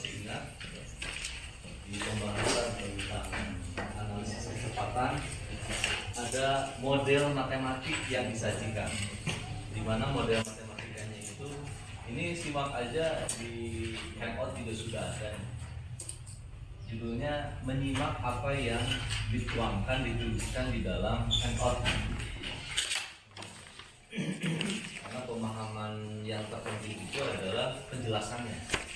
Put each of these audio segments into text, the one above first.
masih ingat di pembahasan tentang analisis kecepatan ada model matematik yang disajikan, di mana model matematikanya itu ini simak aja di hangout juga sudah ada. Judulnya menyimak apa yang dituliskan di dalam hangout. Karena pemahaman yang terpenting itu adalah penjelasannya.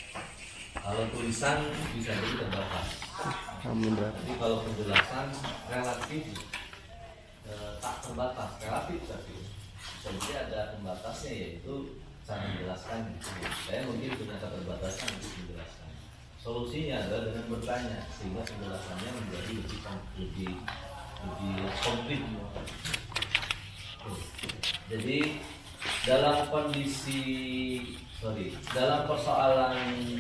Kalau tulisan bisa jadi terbatas. Tapi kalau penjelasan relatif tak terbatas, relatif tapi bisa jadi ada pembatasnya, yaitu cara menjelaskan. Saya mungkin punya keterbatasan untuk menjelaskan. Solusinya adalah dengan bertanya sehingga penjelasannya menjadi lebih komplit. Jadi dalam persoalan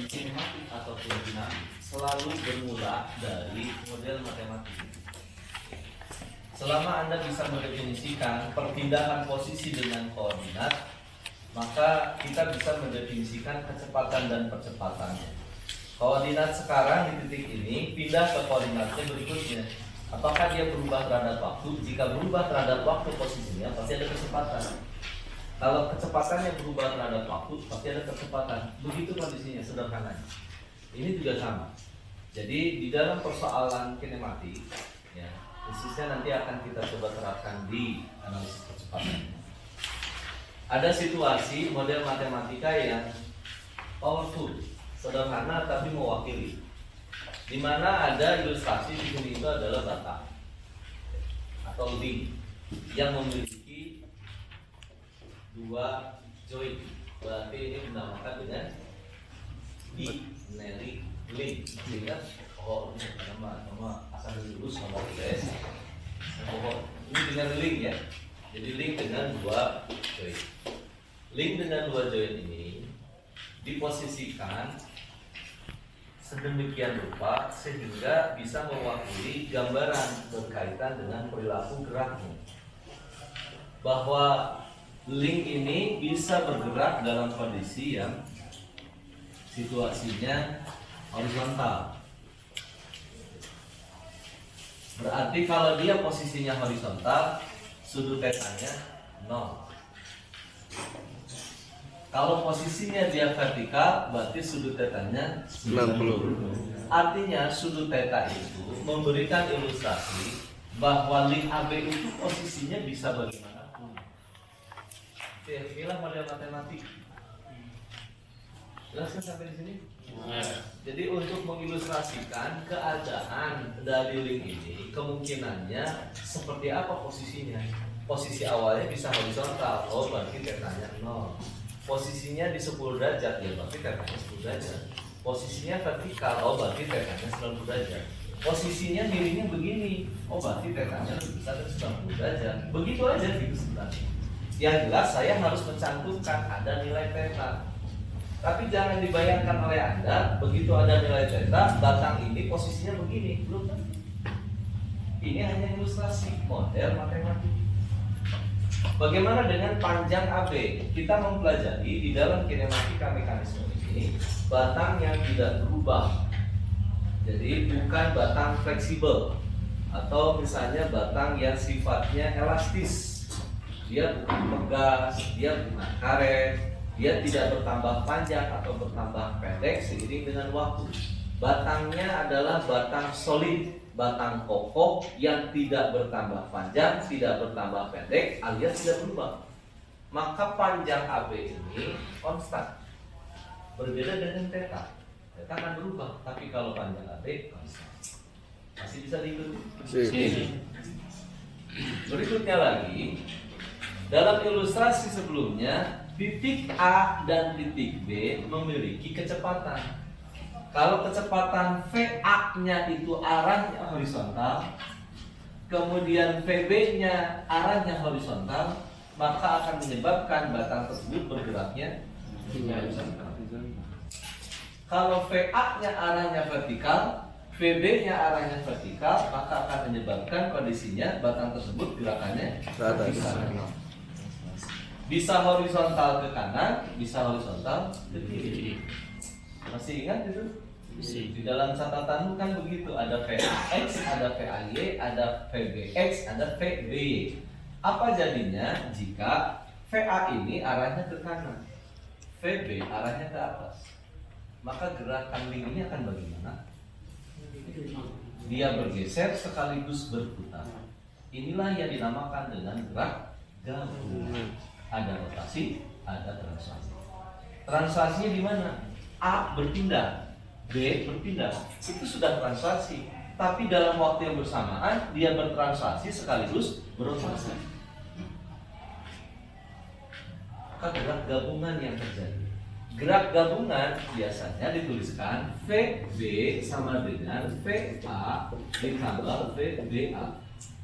kinematik atau dinamik selalu bermula dari model matematik. Selama Anda bisa mendefinisikan perpindahan posisi dengan koordinat, maka kita bisa mendefinisikan kecepatan dan percepatannya. Koordinat sekarang di titik ini pindah ke koordinatnya berikutnya. Apakah dia berubah terhadap waktu? Jika berubah terhadap waktu posisinya, pasti ada kecepatan. Kalau kecepatannya berubah terhadap waktu, pasti ada kecepatan. Begitu kondisinya, sederhananya. Ini juga sama. Jadi di dalam persoalan kinematik, ya, khususnya nanti akan kita coba terapkan di analisis kecepatan. Ada situasi model matematika yang powerful, sederhana tapi mewakili. Di mana ada ilustrasi di sini itu adalah batang atau link yang memiliki dua join. Berarti ini dinamakan dengan binary link. Sehingga nama asal lulus sama guys. Ini binary link ya. Jadi link dengan dua join. Link dengan dua join ini diposisikan sedemikian rupa sehingga bisa mewakili gambaran berkaitan dengan perilaku geraknya. Bahwa link ini bisa bergerak dalam kondisi yang situasinya horizontal. Berarti kalau dia posisinya horizontal, sudut tetanya 0. Kalau posisinya dia vertikal, berarti sudut tetanya 90. Artinya sudut teta itu memberikan ilustrasi bahwa link AB itu posisinya bisa bagaimana. Inilah model matematik. Jelaskan sampai di sini? Jadi untuk mengilustrasikan keadaan dari link ini, kemungkinannya seperti apa posisinya? Posisi awalnya bisa horizontal, oh berarti tetanya 0. Posisinya di 10 derajat, ya berarti tetanya 10 derajat. Posisinya vertikal, oh berarti tetanya 90 derajat. Posisinya miringnya begini, oh berarti tetanya lebih besar dari 90 derajat. Begitu aja gitu sebenarnya. Yang jelas saya harus mencantumkan ada nilai theta. Tapi jangan dibayangkan oleh Anda, begitu ada nilai theta, batang ini posisinya begini, belum tentu. Ini hanya ilustrasi model matematik. Bagaimana dengan panjang AB? Kita mempelajari di dalam kinematika mekanisme ini batang yang tidak berubah. Jadi bukan batang fleksibel atau misalnya batang yang sifatnya elastis. Dia bukan pegas, dia bukan karet, dia tidak bertambah panjang atau bertambah pendek seiring dengan waktu. Batangnya adalah batang solid, batang kokoh yang tidak bertambah panjang, tidak bertambah pendek, alias tidak berubah. Maka panjang AB ini konstan. Berbeda dengan theta. Theta akan berubah, tapi kalau panjang AB konstan. Masih bisa diikuti? Berikutnya lagi, dalam ilustrasi sebelumnya, titik A dan titik B memiliki kecepatan. Kalau kecepatan VA-nya itu arahnya horizontal, kemudian VB-nya arahnya horizontal, maka akan menyebabkan batang tersebut bergeraknya horizontal. Kalau VA-nya arahnya vertikal, VB-nya arahnya vertikal, maka akan menyebabkan kondisinya batang tersebut gerakannya vertikal. Bisa horizontal ke kanan, bisa horizontal ke kiri. Masih ingat itu? Di dalam catatan kan begitu, ada VAX, ada VAY, ada VBX, ada VBY. Apa jadinya jika VA ini arahnya ke kanan, VB arahnya ke atas? Maka gerakan link ini akan bagaimana? Dia bergeser sekaligus berputar. Inilah yang dinamakan dengan gerak gabungan. Ada rotasi, ada translasi. Translasinya di mana? A berpindah, B berpindah. Itu sudah translasi. Tapi dalam waktu yang bersamaan dia bertranslasi sekaligus berotasi. Maka gerak gabungan yang terjadi. Gerak gabungan biasanya dituliskan VB sama dengan VA ditambah VBA.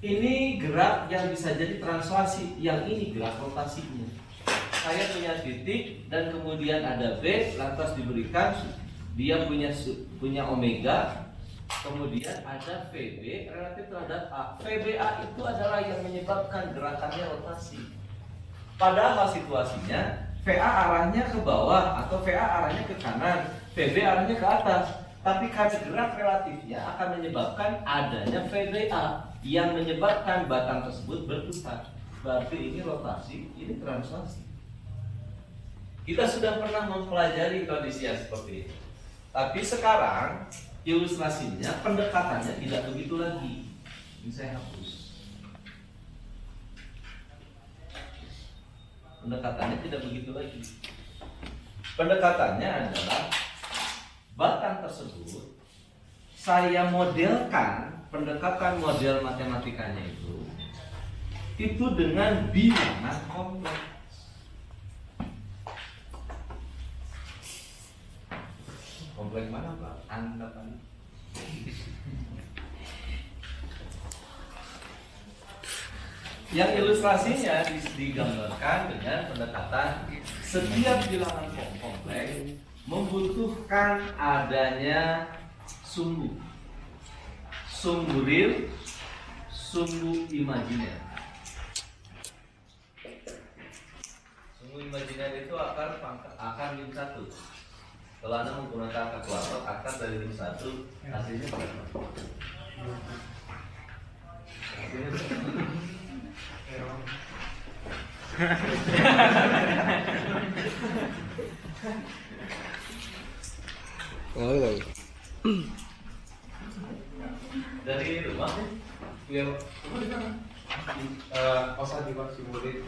Ini gerak yang bisa jadi translasi, yang ini gerak rotasinya. Saya punya titik dan kemudian ada B, lantas diberikan dia punya omega, kemudian ada VB relatif terhadap A. VBA itu adalah yang menyebabkan gerakannya rotasi. Padahal situasinya VA arahnya ke bawah atau VA arahnya ke kanan, VB arahnya ke atas. Tapi karena gerak relatifnya akan menyebabkan adanya VBA yang menyebabkan batang tersebut berputar. Berarti ini rotasi, ini translasi. Kita sudah pernah mempelajari kondisi yang seperti ini. Tapi sekarang ilustrasinya, pendekatannya tidak begitu lagi. Ini saya hapus. Pendekatannya tidak begitu lagi. Pendekatannya adalah batang tersebut saya modelkan, pendekatan model matematikanya itu dengan bilangan kompleks. Kompleks mana Pak? Anggapan. Yang ilustrasinya digambarkan dengan pendekatan setiap bilangan kompleks membutuhkan adanya sumbu real, sumbu imajiner. Sumbu imajiner itu akar min 1. Kalau Anda menggunakan kalkulator, akar dari min 1 hasilnya berapa? Dari rumah ya, rumah di mana? Kosan di Pak Simulit.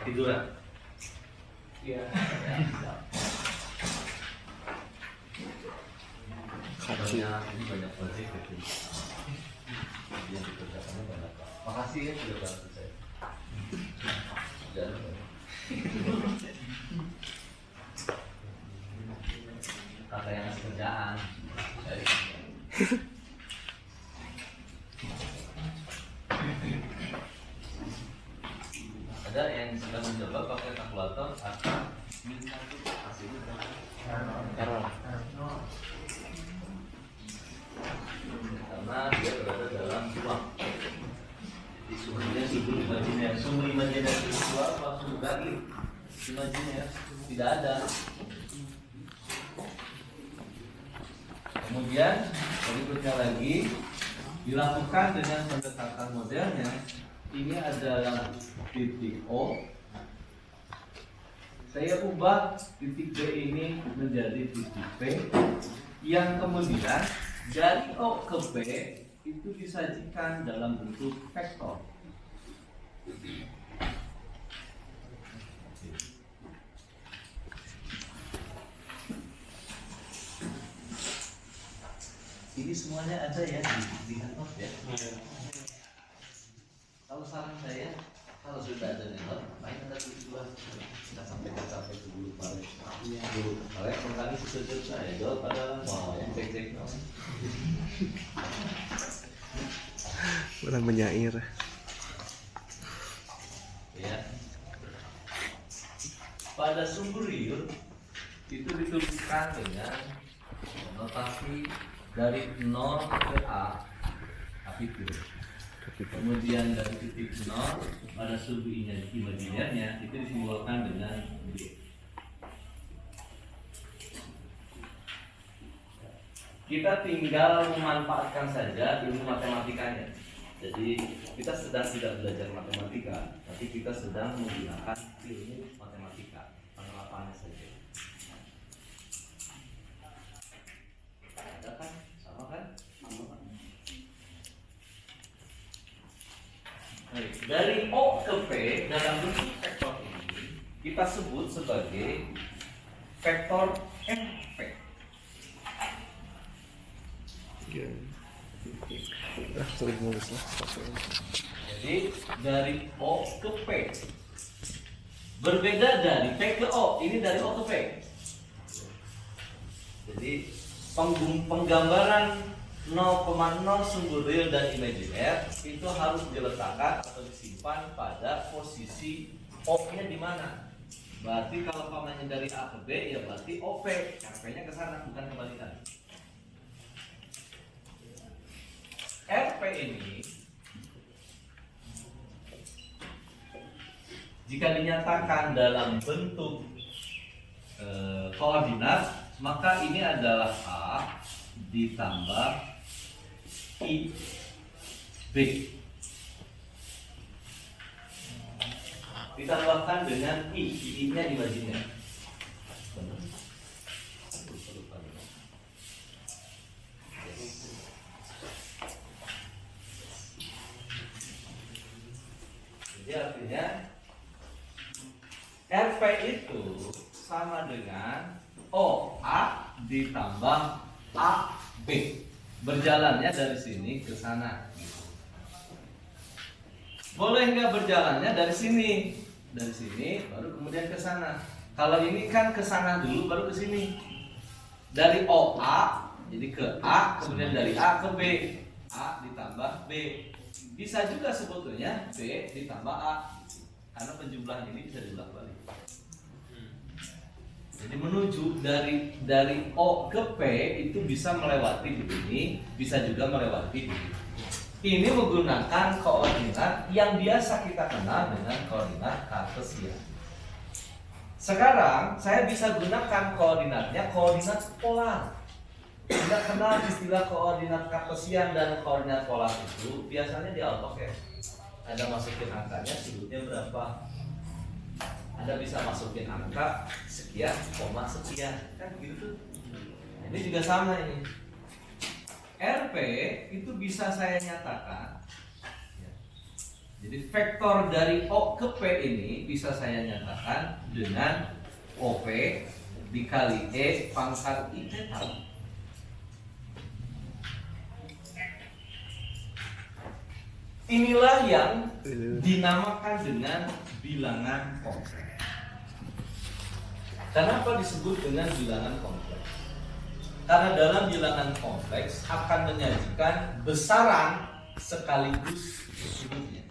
Tiduran. Iya. Ini banyak proyek itu. Yang dikerjakannya banyak. Makasih ya sudah bantu saya. Kata yang ngasih kerjaan. Ada yang sedang mencoba pakai kalkulator akan minta hasilnya berapa? Karena dia berada dalam ruang. Di sumbernya sumber imajiner. Sumber imajiner itu apa? Sumber lagi imajiner tidak ada. Kemudian berikutnya lagi dilakukan dengan pendekatan modelnya. Ini adalah titik O. Saya ubah titik B ini menjadi titik P, yang kemudian dari O ke B itu disajikan dalam bentuk vektor. Ini semuanya ada ya di note ya. Kalau saran saya, kalau sudah ada note, main ada tujuan. Kita sampai ke bulu balik. Bulu balik kali sejauh saya jauh pada mau yang cek-cek. Orang menyair. Ya. Pada sumber real itu dituliskan dengan notasi dari 0 ke A, apikir. Kemudian dari titik 0 pada sumbu imajinernya itu disimbolkan dengan B. Kita tinggal memanfaatkan saja ilmu matematikanya. Jadi kita sedang tidak belajar matematika, tapi kita sedang menggunakan ilmu matematika, penerapannya saja. Ada kan? Sama kan? Baik. Dari O ke P dalam bentuk vektor ini kita sebut sebagai vektor RP. Jadi dari O ke P berbeda dari P ke O. Ini dari O ke P. Jadi penggambaran 0,0 sumber real dan imajiner itu harus diletakkan atau disimpan pada posisi O-nya di mana. Berarti kalau pamannya dari A ke B ya berarti OP, RP-nya ke sana bukan kebalikan. RP ini jika dinyatakan dalam bentuk koordinat, maka ini adalah A ditambah I B ditambahkan dengan I-nya imajiner. Jadi artinya RP itu sama dengan OA ditambah AB. Berjalannya dari sini ke sana. Boleh nggak berjalannya dari sini? Dari sini baru kemudian ke sana. Kalau ini kan ke sana dulu baru ke sini. Dari OA jadi ke A, kemudian dari A ke B. A ditambah B. Bisa juga sebetulnya B ditambah A. Karena penjumlahan ini bisa diulang balik. Jadi menuju dari O ke P itu bisa melewati begini, bisa juga melewati begini. Ini menggunakan koordinat yang biasa kita kenal dengan koordinat kartesian. Sekarang saya bisa gunakan koordinatnya koordinat polar. Kita kenal istilah koordinat kartesian dan koordinat polar itu biasanya di AutoCAD. Ada masukin angkanya, sudutnya berapa? Anda bisa masukin angka sekian, koma sekian, kan begitu. Ini juga sama ini. RP itu bisa saya nyatakan. Jadi vektor dari O ke P ini bisa saya nyatakan dengan OP dikali E pangkat I theta. Inilah yang dinamakan dengan bilangan kompleks. Kenapa disebut dengan bilangan kompleks? Karena dalam bilangan kompleks akan menyajikan besaran sekaligus sudutnya.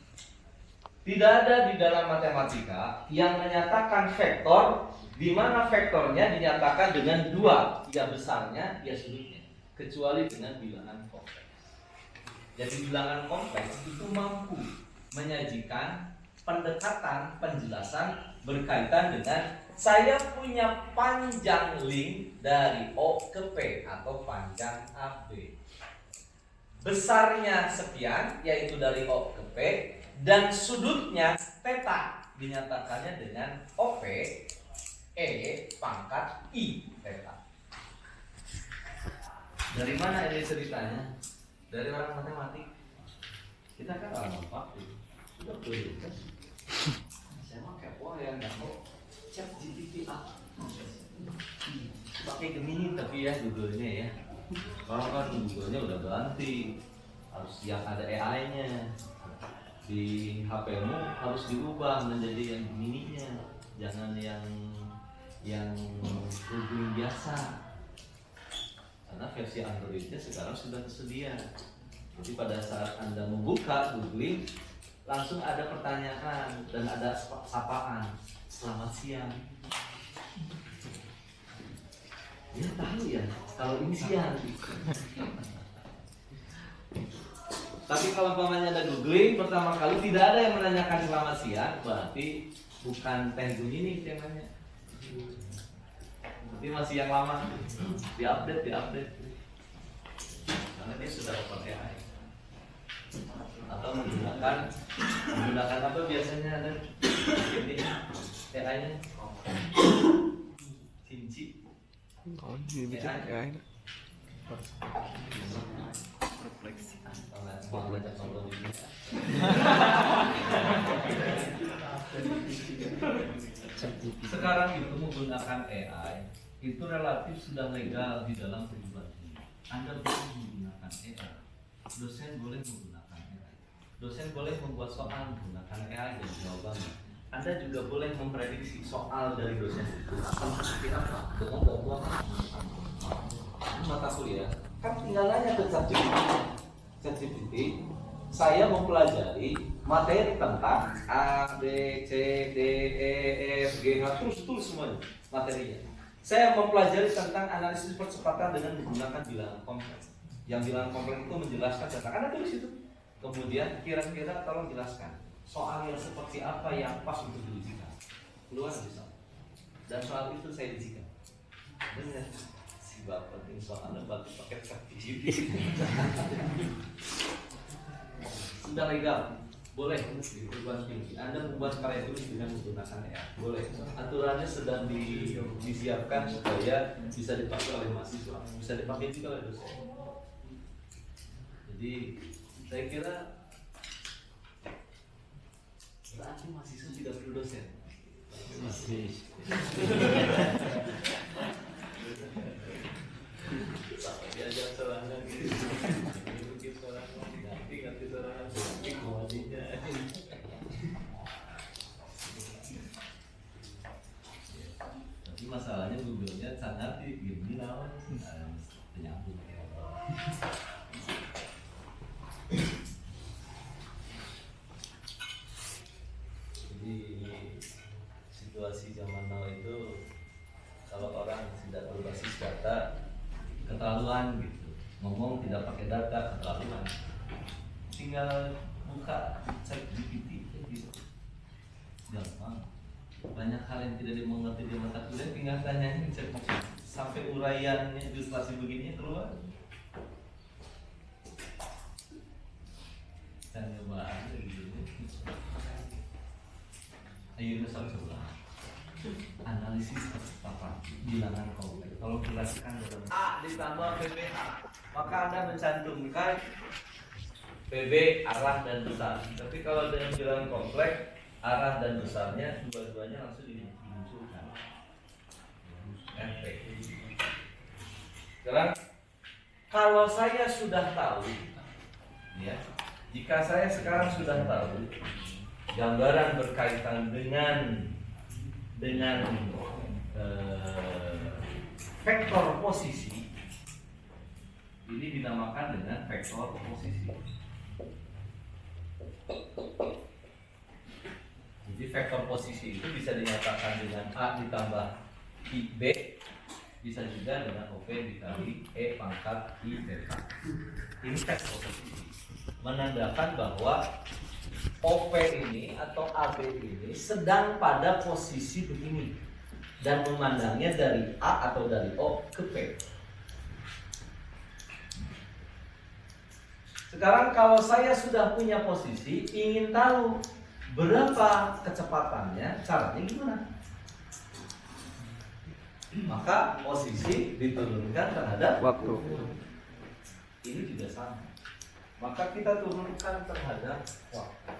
Tidak ada di dalam matematika yang menyatakan vektor di mana vektornya dinyatakan dengan dua, ya besarnya, ya sudutnya, kecuali dengan bilangan kompleks. Jadi bilangan kompleks itu mampu menyajikan pendekatan penjelasan berkaitan dengan saya punya panjang link dari O ke P atau panjang AB. Besarnya sekian, yaitu dari O ke P, dan sudutnya theta dinyatakannya dengan OP E pangkat I theta. Dari mana ini ceritanya? Dari orang matematik. Kita kan orang matematik. Sudah betul kan? Saya mah kepo ya, nggak mau chat GPT pakai Gemini tapi ya Google-nya ya. Kalau kan Google-nya udah ganti, harus yang ada AI-nya. Di HP-mu harus diubah menjadi yang Gemini-nya, jangan yang Google biasa. Karena versi Android-nya sekarang sudah tersedia. Jadi pada saat Anda membuka Google, langsung ada pertanyaan dan ada sapaan. Selamat siang. Dia tahu ya kalau ini siang. Tapi kalau pamannya ada googling pertama kali tidak ada yang menanyakan selamat siang, berarti bukan Teh ini yang nanya. Berarti masih yang lama. Diupdate. karena dia sudah OpenAI. Atau menggunakan apa biasanya ada ini AI-nya Cinci. Oh, ini bikin AI. Sekarang itu menggunakan AI itu relatif sudah legal di dalam perguruan tinggi. Anda boleh menggunakan AI, dosen boleh menggunakan AI, dosen boleh membuat soal menggunakan AI dan jawabannya. Anda juga boleh memprediksi soal dari dosen itu akan seperti apa dengan bantuan mata kuliah. Kan tinggal nanya ke ChatGPT, saya mempelajari materi tentang A, B, C, D, E, F, G, H, terus tulis semuanya materinya. Saya mempelajari tentang analisis percepatan dengan menggunakan bilangan kompleks. Yang bilangan kompleks itu menjelaskan tentang, Anda tulis itu. Kemudian kira-kira tolong jelaskan soal yang seperti apa yang pas untuk diujikan. Keluar bisa. Dan soal itu saya ujikan. Benar. Si bapak ini soalnya batu pakai ChatGPT. Sudah legal, boleh di perguruan tinggi. Anda membuat karya tulis dengan menggunakan AI, boleh. Aturannya sedang disiapkan supaya bisa dipakai oleh mahasiswa, bisa dipakai juga oleh dosen. Jadi saya kira berarti mahasiswa tidak perlu dosen. Sampai diajak serangan gitu. Ganti serangan komodinya. Tapi masalahnya Google-nya sangat gini lawan penyambung ya. Jadi situasi zaman now itu kalau orang tidak berbasis data keterlaluan gitu, ngomong tidak pakai data keterlaluan. Tinggal buka ChatGPT gitu, gampang. Banyak hal yang tidak dimengerti di mata kuliah, tinggal tanyain sampai uraiannya ilustrasi begini keluar. Dan coba aja gitu. Ayo coba analisis percepatan bilangan kompleks. Kalau jelaskan dalam A ditambah PBH, maka Anda mencantumkan PB arah dan besar. Tapi kalau dengan bilangan kompleks, arah dan besarnya dua-duanya langsung dimunculkan. Efek. Sekarang kalau saya sudah tahu, ya, jika saya sekarang sudah tahu gambaran berkaitan dengan vektor posisi, ini dinamakan dengan vektor posisi. Jadi vektor posisi itu bisa dinyatakan dengan A ditambah IB, bisa juga dengan OP dikali E pangkat I beta. Ini vektor posisi, menandakan bahwa OP ini atau AB ini sedang pada posisi begini dan memandangnya dari A atau dari O ke P. Sekarang kalau saya sudah punya posisi, ingin tahu berapa kecepatannya, caranya gimana? Maka posisi diturunkan terhadap Waktu. Ini juga sama. Maka kita turunkan terhadap waktu.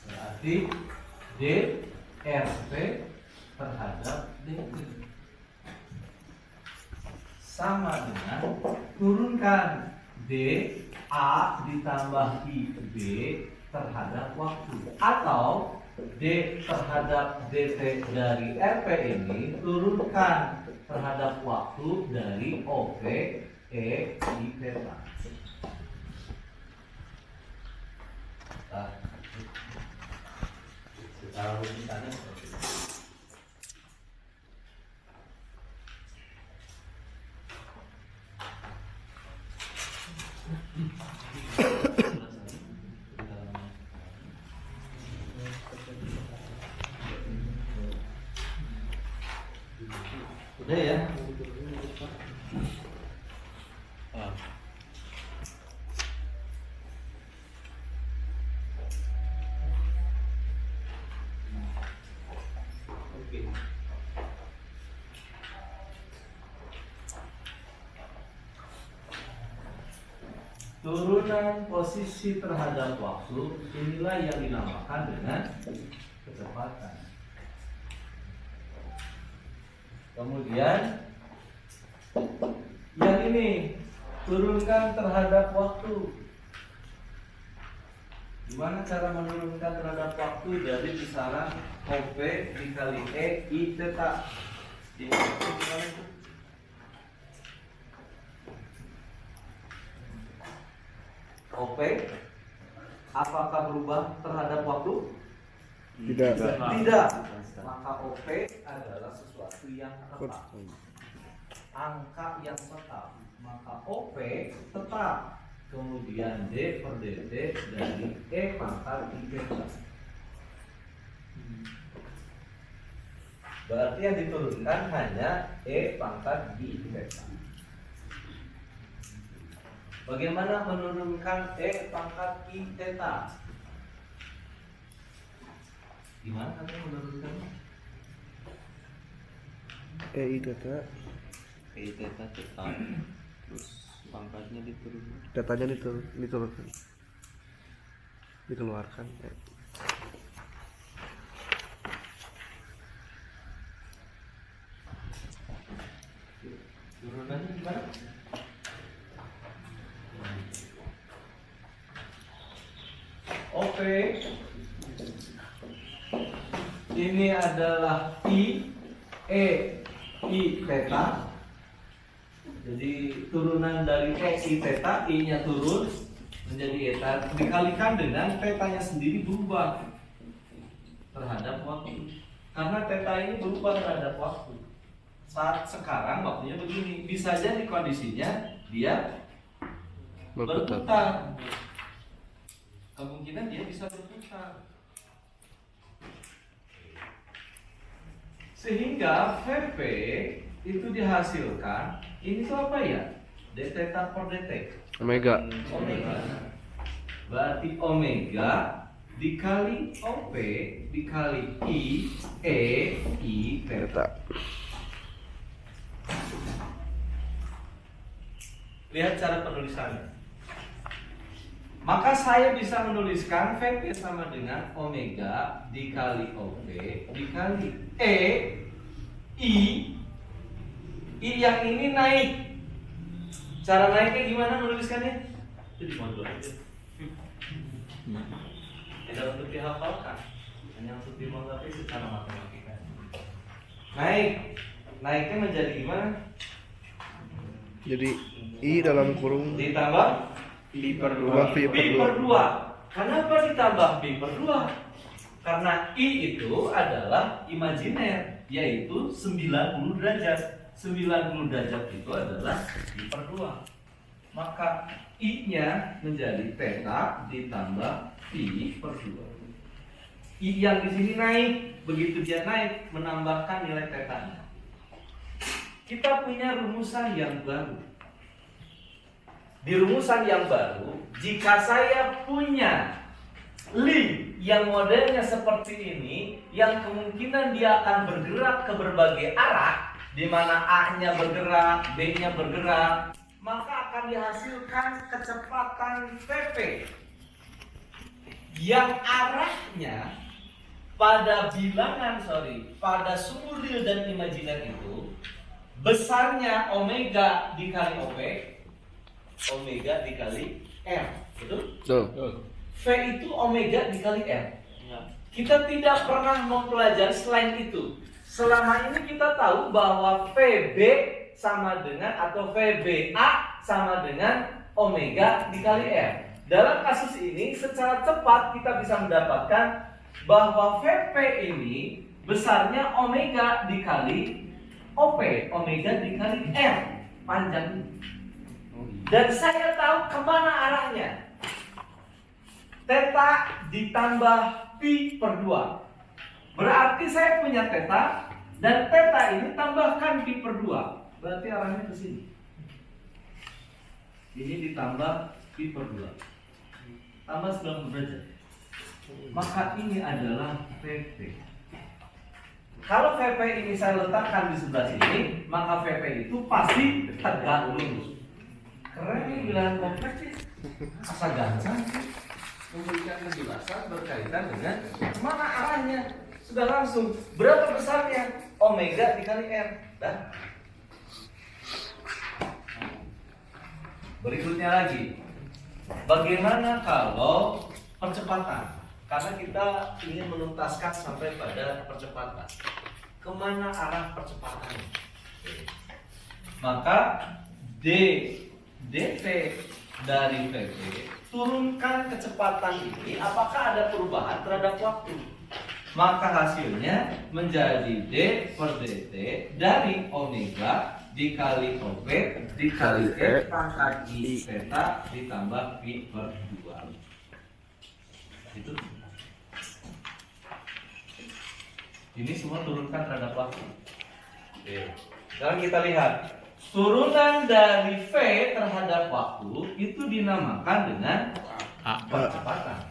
Berarti DRP terhadap DP sama dengan turunkan DA ditambah IB terhadap waktu, atau D terhadap DT dari RP ini turunkan terhadap waktu dari OP E I beta. Nah, secara rujukannya seperti itu. Udah ya. Turunan posisi terhadap waktu inilah yang dinamakan dengan kecepatan. Kemudian yang ini turunkan terhadap waktu. Gimana cara menurunkan terhadap waktu dari kisaran OP dikali E I theta? Gimana itu? OP apakah berubah terhadap waktu? Tidak. Tidak. Maka OP adalah sesuatu yang tetap. Angka yang tetap. Maka OP tetap. Kemudian D per dt dari E pangkat I theta. Berarti yang diturunkan hanya E pangkat I theta. Bagaimana menurunkan E pangkat I theta? Gimana katanya menurunkannya? I theta. I theta tetap, terus pangkatnya diturunkan. Tetanya diturunkan. Dikeluarkan. Turunannya gimana? Oke. Ini adalah I theta. Jadi turunan dari I theta, I-nya turun menjadi eta, dikalikan dengan tetanya sendiri berubah terhadap waktu. Karena theta ini berubah terhadap waktu. Saat sekarang waktunya begini, bisa jadi kondisinya dia berputar. Kemungkinan dia bisa berputar. Sehingga VP itu dihasilkan, ini tuh apa ya? D theta per dt. Omega. Omega. Berarti omega dikali OP dikali I theta. Lihat cara penulisannya. Maka saya bisa menuliskan VP sama dengan omega dikali OP dikali I yang ini naik. Cara naiknya gimana menuliskannya? Itu dimodul aja. Tidak untuk dihafalkan, hanya untuk dimengerti secara matematika. Naiknya menjadi gimana? Jadi I dalam kurung Ditambah I per dua 2. V B per 2. Kenapa ditambah B per 2? Karena I itu adalah imajiner, yaitu 90 derajat. 90 derajat itu adalah I per 2. Maka I-nya menjadi theta ditambah pi per 2. I yang di sini naik, begitu dia naik menambahkan nilai theta-nya. Kita punya rumusan yang baru. Di rumusan yang baru, jika saya punya link yang modelnya seperti ini, yang kemungkinan dia akan bergerak ke berbagai arah, di mana A-nya bergerak, B-nya bergerak, maka akan dihasilkan kecepatan VP yang arahnya pada pada sumur real dan imajiner itu besarnya omega dikali OP, omega dikali R, betul? V itu omega dikali R. Kita tidak pernah mempelajari selain itu. Selama ini kita tahu bahwa VB sama dengan atau VBA sama dengan omega dikali R. Dalam kasus ini secara cepat kita bisa mendapatkan bahwa VP ini besarnya omega dikali OP, omega dikali R panjang. Dan saya tahu kemana arahnya. Theta ditambah pi per 2. Berarti saya punya theta dan theta ini tambahkan pi per 2. Berarti arahnya ke sini. Ini ditambah pi per 2. Tambah 90 derajat. Maka ini adalah PP. Kalau VP ini saya letakkan di sebelah sini, maka VP itu pasti tegak lurus. Keren nih bilangan kompleks sih. Asa gancang sih. Memberikan penjelasan berkaitan dengan mana arahnya. Sudah langsung. Berapa besarnya? Omega dikali R. Dah. Berikutnya lagi. Bagaimana kalau percepatan? Karena kita ingin menuntaskan sampai pada percepatan. Kemana arah percepatannya? Maka DT dari VP, turunkan kecepatan ini, apakah ada perubahan terhadap waktu? Maka hasilnya menjadi D per DT dari omega dikali OP dikali E pangkat I theta ditambah Pi per 2. Itu. Ini semua turunkan terhadap waktu. Oke. Sekarang kita lihat turunan dari V terhadap waktu itu dinamakan dengan percepatan.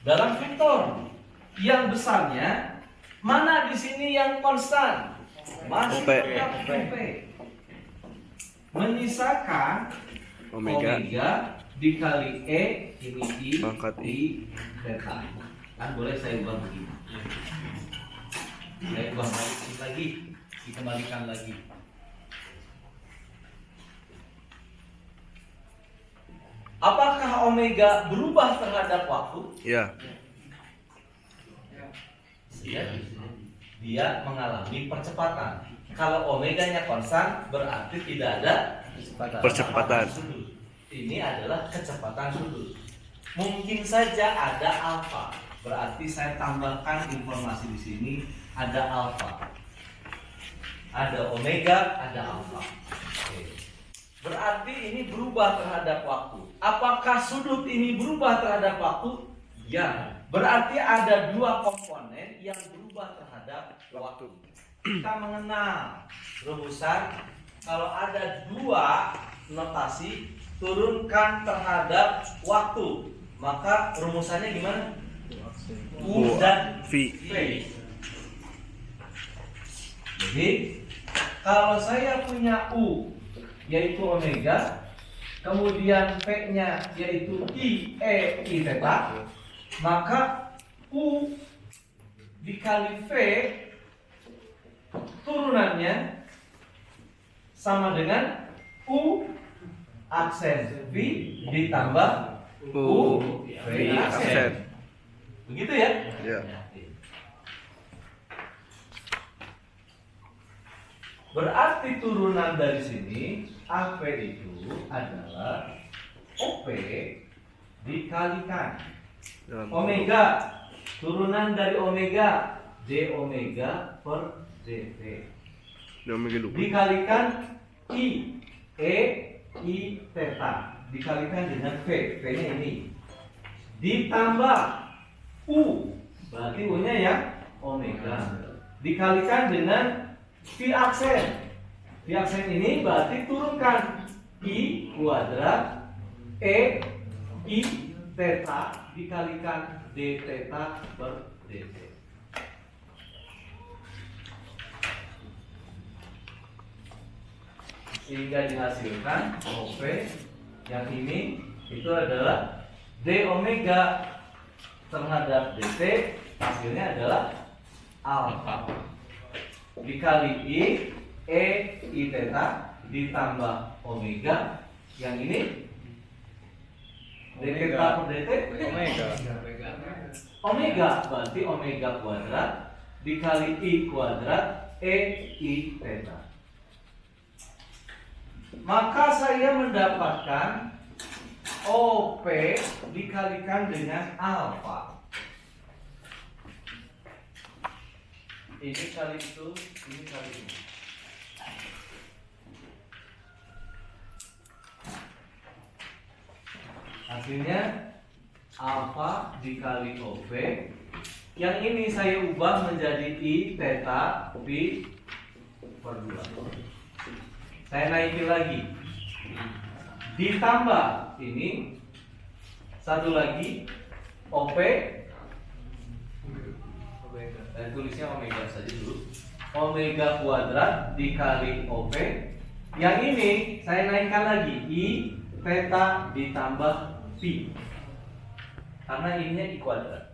Dalam vektor yang besarnya mana di sini yang konstan? Masih tetap V. Menyisakan omega dikali E ini I Pangkat I theta. Kan boleh saya ubah begini. Saya ubah balikin lagi, dikembalikan lagi. Apakah omega berubah terhadap waktu? Ya. Dia mengalami percepatan. Kalau omeganya konstan berarti tidak ada Percepatan. sudut. Ini adalah kecepatan sudut. Mungkin saja ada alfa. Berarti saya tambahkan informasi di sini ada alfa. Ada omega, ada alfa. Oke. Berarti ini berubah terhadap waktu. Apakah sudut ini berubah terhadap waktu? Ya. Berarti ada dua komponen yang berubah terhadap waktu. Kita mengenal rumusan kalau ada dua notasi turunkan terhadap waktu. Maka rumusannya gimana? U dan V. V. Jadi kalau saya punya U yaitu omega, kemudian V-nya yaitu I E I theta, maka U dikali V turunannya sama dengan U aksen V ditambah U V aksen. Begitu ya? Ya. Berarti turunan dari sini AP itu adalah OP dikalikan Dalam omega. Turunan dari omega D omega per DT omega lupa. dikalikan I E I theta dikalikan dengan V. V-nya ini ditambah U, berarti U-nya ya omega dikalikan dengan V aksen. V aksen ini berarti turunkan I kuadrat E I theta dikalikan D theta per dt. Sehingga dihasilkan OP yang ini itu adalah D omega terhadap dt, hasilnya adalah alfa dikali I E I theta ditambah omega yang ini d theta per dt omega berarti omega kuadrat dikali I kuadrat E I theta. Maka saya mendapatkan OP dikalikan dengan alfa. Ini kali itu, ini kali ini. Hasilnya alfa dikali OP. Yang ini saya ubah menjadi I theta Pi per 2. Saya naiki lagi. Ditambah ini satu lagi OP omega. Saya tulisnya omega saja dulu. Omega kuadrat dikali OP. Yang ini saya naikkan lagi I theta ditambah pi. Karena ininya I kuadrat.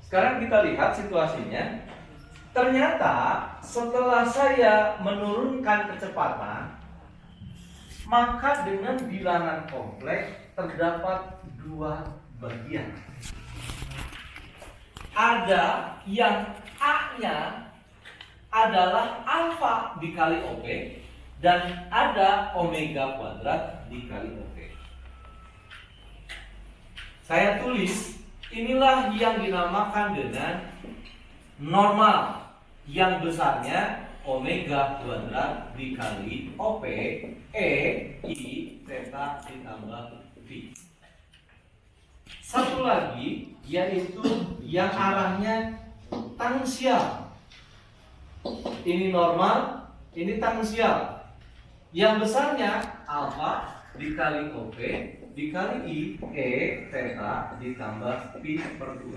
Sekarang kita lihat situasinya. Ternyata setelah saya menurunkan kecepatan, maka dengan bilangan kompleks terdapat dua bagian. Ada yang A-nya adalah alfa dikali OP dan ada omega kuadrat dikali OP. Saya tulis, inilah yang dinamakan dengan normal, yang besarnya omega kuadrat dikali OP I theta ditambah V. Satu lagi yaitu yang arahnya tangensial. Ini normal, ini tangensial. Yang besarnya alfa dikali OP dikali I theta ditambah pi per 2.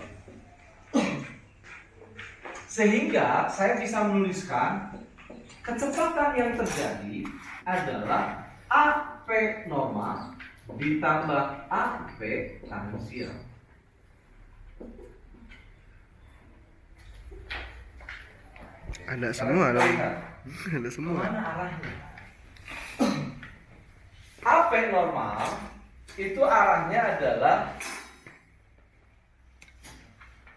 Sehingga saya bisa menuliskan kecepatan yang terjadi adalah AP normal ditambah AP tangensial. Ada semua dong. Lihat. Ada semua. Kemana arahnya? AP normal itu arahnya adalah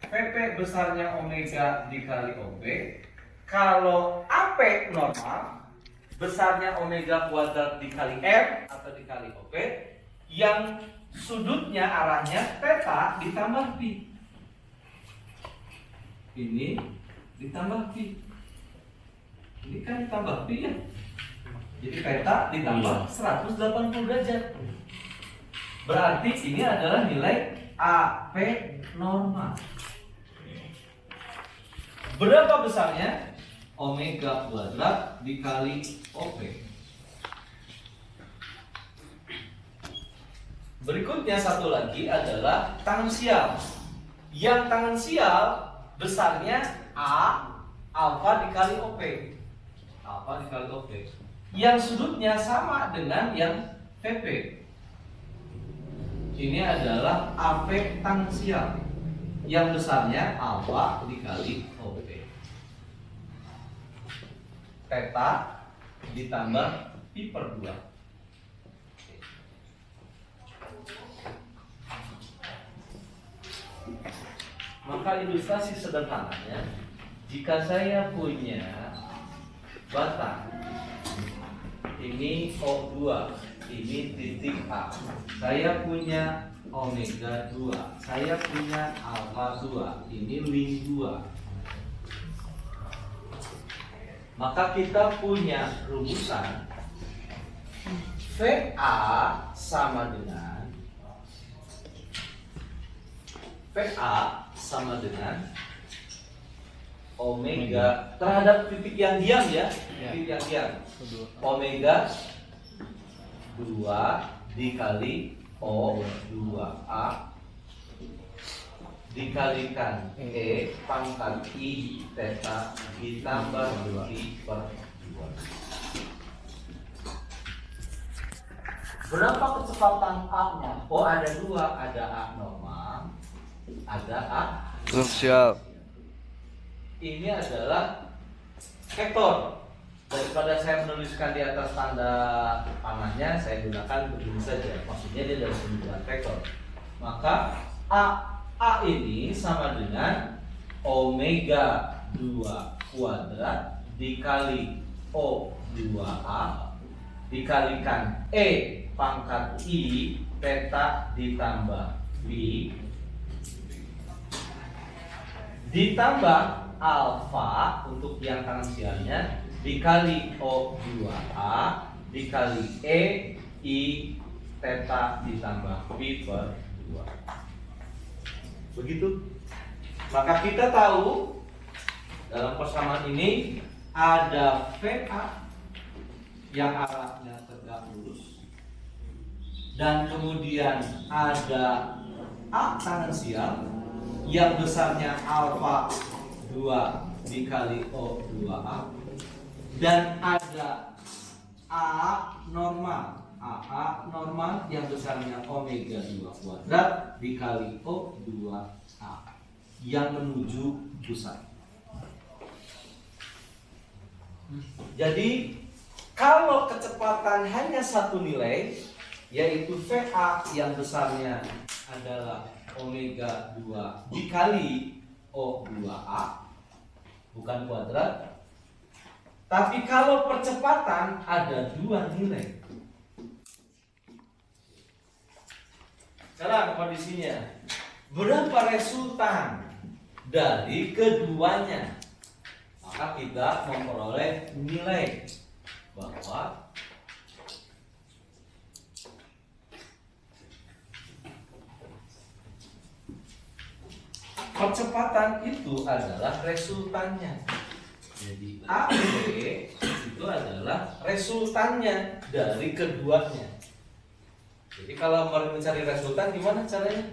PP besarnya omega dikali OP. Kalau AP normal besarnya omega kuadrat dikali R atau dikali OP, yang sudutnya arahnya theta ditambah pi. Ini ditambah pi. Ini kan ditambah pi ya. Jadi theta ditambah 180 derajat. Berarti ini adalah nilai AP normal. Berapa besarnya? Omega kuadrat dikali OP. Berikutnya satu lagi adalah tangensial. Yang tangensial besarnya A alfa dikali OP. Alfa dikali OP. Yang sudutnya sama dengan yang PP. Ini adalah AP tangensial. Yang besarnya alfa dikali OP. Theta ditambah pi per 2. Maka ilustrasi sederhananya, jika saya punya bata, ini O2, ini titik A. Saya punya omega 2, saya punya alfa 2, ini link 2. Maka kita punya rumusan VA sama dengan omega terhadap titik yang diam ya, titik yang diam. Omega 2 dikali O2A dikalikan E pangkat I theta ditambah I per 2. Berapa kecepatan A-nya? Oh, ada dua, ada A normal, ada A Siap. ini adalah vektor. Daripada saya menuliskan di atas tanda panahnya, saya gunakan begini saja. Maksudnya dia dari sembilan vektor. Maka A ini sama dengan omega 2 kuadrat dikali O2A dikalikan E pangkat I theta ditambah B ditambah alfa untuk yang tangensialnya dikali O2A dikali E I theta ditambah B per 2. Begitu. Maka kita tahu dalam persamaan ini ada VA yang arahnya tegak lurus dan kemudian ada A tangensial yang besarnya alfa 2 dikali O2A, dan ada A normal yang besarnya omega 2 kuadrat dikali O2A yang menuju pusat. Jadi kalau kecepatan hanya satu nilai, yaitu VA yang besarnya adalah omega 2 dikali O2A, bukan kuadrat. Tapi kalau percepatan ada dua nilai. Sekarang kondisinya, berapa resultan dari keduanya? Maka kita memperoleh nilai bahwa percepatan itu adalah resultannya. Jadi A B itu adalah resultannya dari keduanya. Jadi kalau mau mencari resultan gimana caranya?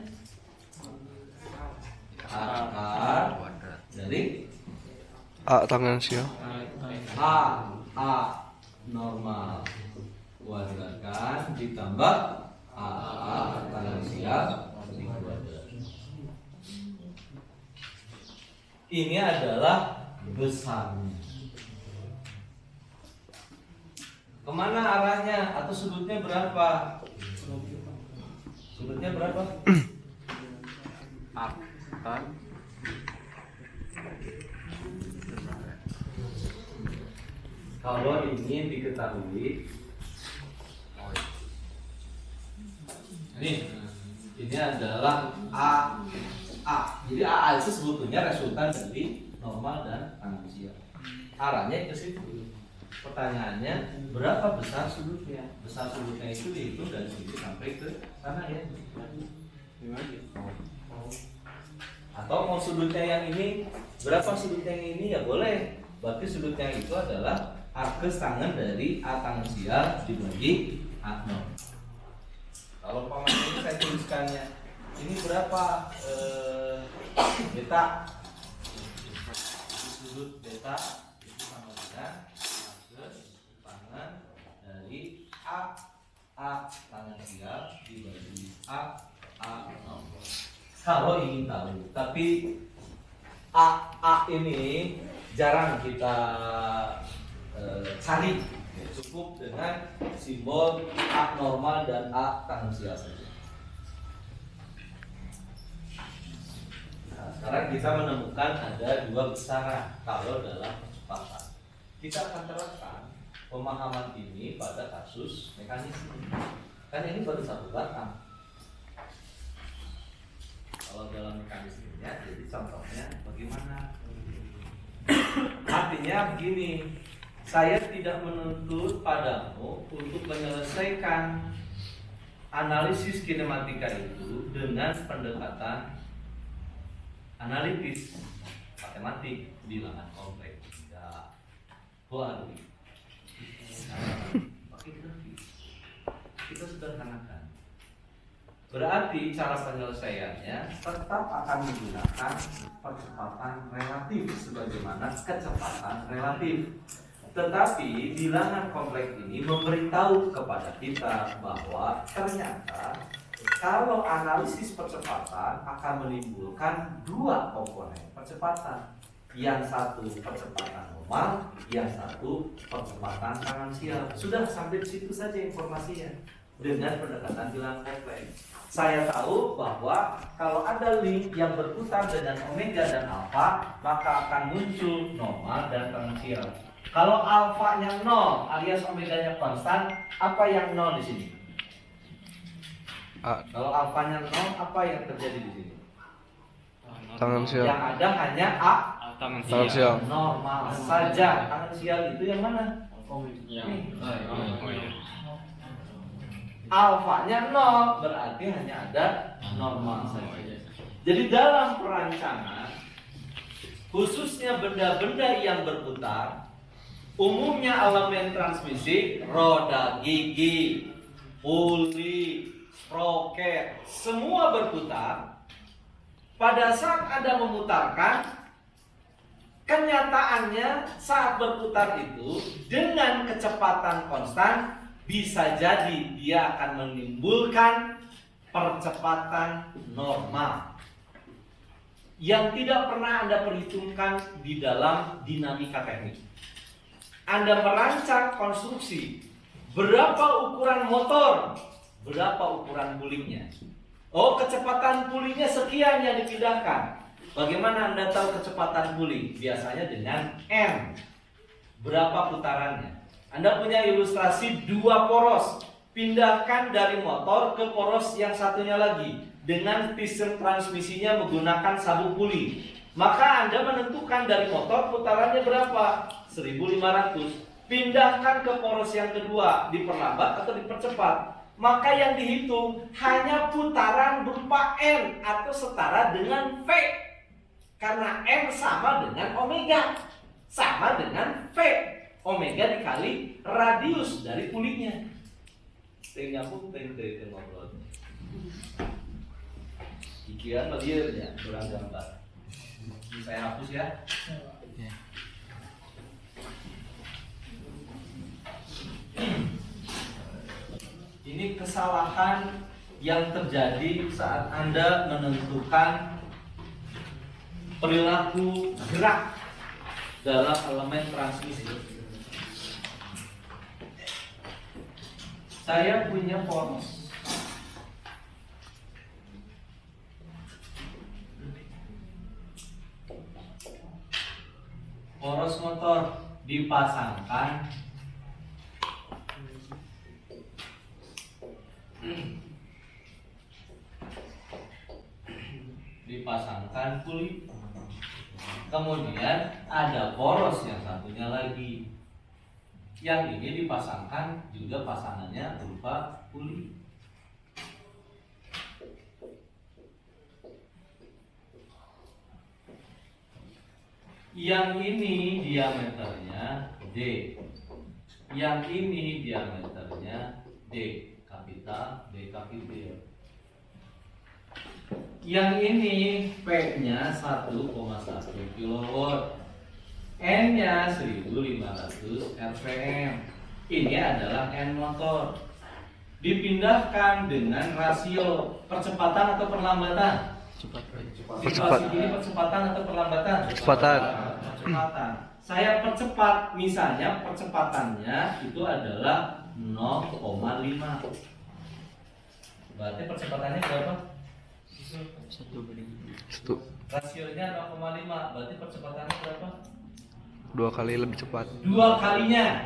Akar dari A tangensial. A normal kuadratkan ditambah A tangensial dikuadrat. Ini adalah besarnya. Kemana arahnya atau sudutnya berapa? Sudutnya berapa? Akan Kalau ingin diketahui, ini adalah A. Jadi AA itu sebetulnya resultan dari normal dan tangensial. Arahnya ke situ. Pertanyaannya, berapa besar sudutnya? Besar sudutnya itu dihitung dari sini sampai ke sana ya. Atau mau sudutnya yang ini, berapa sudutnya yang ini ya boleh. Berarti sudutnya itu adalah arkes tangen dari A tangensial dibagi A0. Kalau paman ini saya tuliskannya, ini berapa beta? Sudut beta itu sama dengan arkes tangen dari A tangensial dibagi A0. Kalau ingin tahu, tapi A ini jarang kita cari, cukup dengan simbol A normal dan A tangensial saja. Nah, sekarang kita menemukan ada dua besaran kalau dalam percepatan. Kita akan terapkan pemahaman ini pada kasus mekanisme. Kan ini baru satu batang. Kalau dalam mekanismenya, jadi contohnya bagaimana? Artinya begini, saya tidak menuntut padamu untuk menyelesaikan analisis kinematika itu dengan pendekatan analitis, matematik, bilangan kompleks. Tidak baru. Pakai grafis. Kita sederhanakan. Berarti cara penyelesaiannya tetap akan menggunakan percepatan relatif sebagaimana kecepatan relatif. Tetapi bilangan kompleks ini memberitahu kepada kita bahwa ternyata kalau analisis percepatan akan menimbulkan dua komponen percepatan. Yang satu percepatan normal, yang satu percepatan tangensial. Sudah sampai di situ saja informasinya dengan pendekatan bilangan kompleks. Saya tahu bahwa kalau ada link yang berputar dengan omega dan alfa, maka akan muncul normal dan tangensial. Kalau alfanya 0 alias omeganya konstan, apa yang 0 di sini? Kalau alfanya 0, apa yang terjadi di sini? Tangensial. Yang ada hanya A Tangensial. normal saja. Tangensial itu yang mana? Alfanya 0 berarti hanya ada normal saja. Jadi dalam perancangan, khususnya benda-benda yang berputar, umumnya elemen transmisi, roda gigi, uli, sproket, semua berputar. Pada saat Anda memutarkan, kenyataannya saat berputar itu dengan kecepatan konstan bisa jadi dia akan menimbulkan percepatan normal yang tidak pernah Anda perhitungkan di dalam dinamika teknik. Anda merancang konstruksi, berapa ukuran motor, berapa ukuran pulingnya. Oh, kecepatan pulingnya sekian yang dipindahkan. Bagaimana Anda tahu kecepatan puling? Biasanya dengan M. Berapa putarannya? Anda punya ilustrasi 2 poros. Pindahkan dari motor ke poros yang satunya lagi. Dengan piston transmisinya menggunakan sabuk puli. Maka Anda menentukan dari motor putarannya berapa? 1500. Pindahkan ke poros yang kedua, diperlambat atau dipercepat. Maka yang dihitung hanya putaran berupa N atau setara dengan V. Karena M sama dengan omega, sama dengan V. Omega dikali radius dari pulingnya. Ting nyambung, ting ngobrol. Ikian bagiannya kurang gambar. Saya hapus ya. Ini kesalahan yang terjadi saat Anda menentukan perilaku gerak dalam elemen transmisi. Saya punya poros. Poros motor dipasangkan puli. Kemudian ada poros yang satunya lagi. Yang ini dipasangkan juga pasangannya berupa puli. Yang ini diameternya D. Yang ini diameternya D kapital, D kapital. Yang ini P-nya 1,1 kW, N-nya 1500 rpm. Ini adalah N motor. Dipindahkan dengan rasio percepatan atau perlambatan. Situasi ini percepatan atau perlambatan? Percepatan. Percepatan. Saya percepat, misalnya percepatannya itu adalah 0,5. Berarti percepatannya berapa? 1. Rasionya 0,5. Berarti percepatannya berapa? 2 kali lebih cepat. 2 kalinya.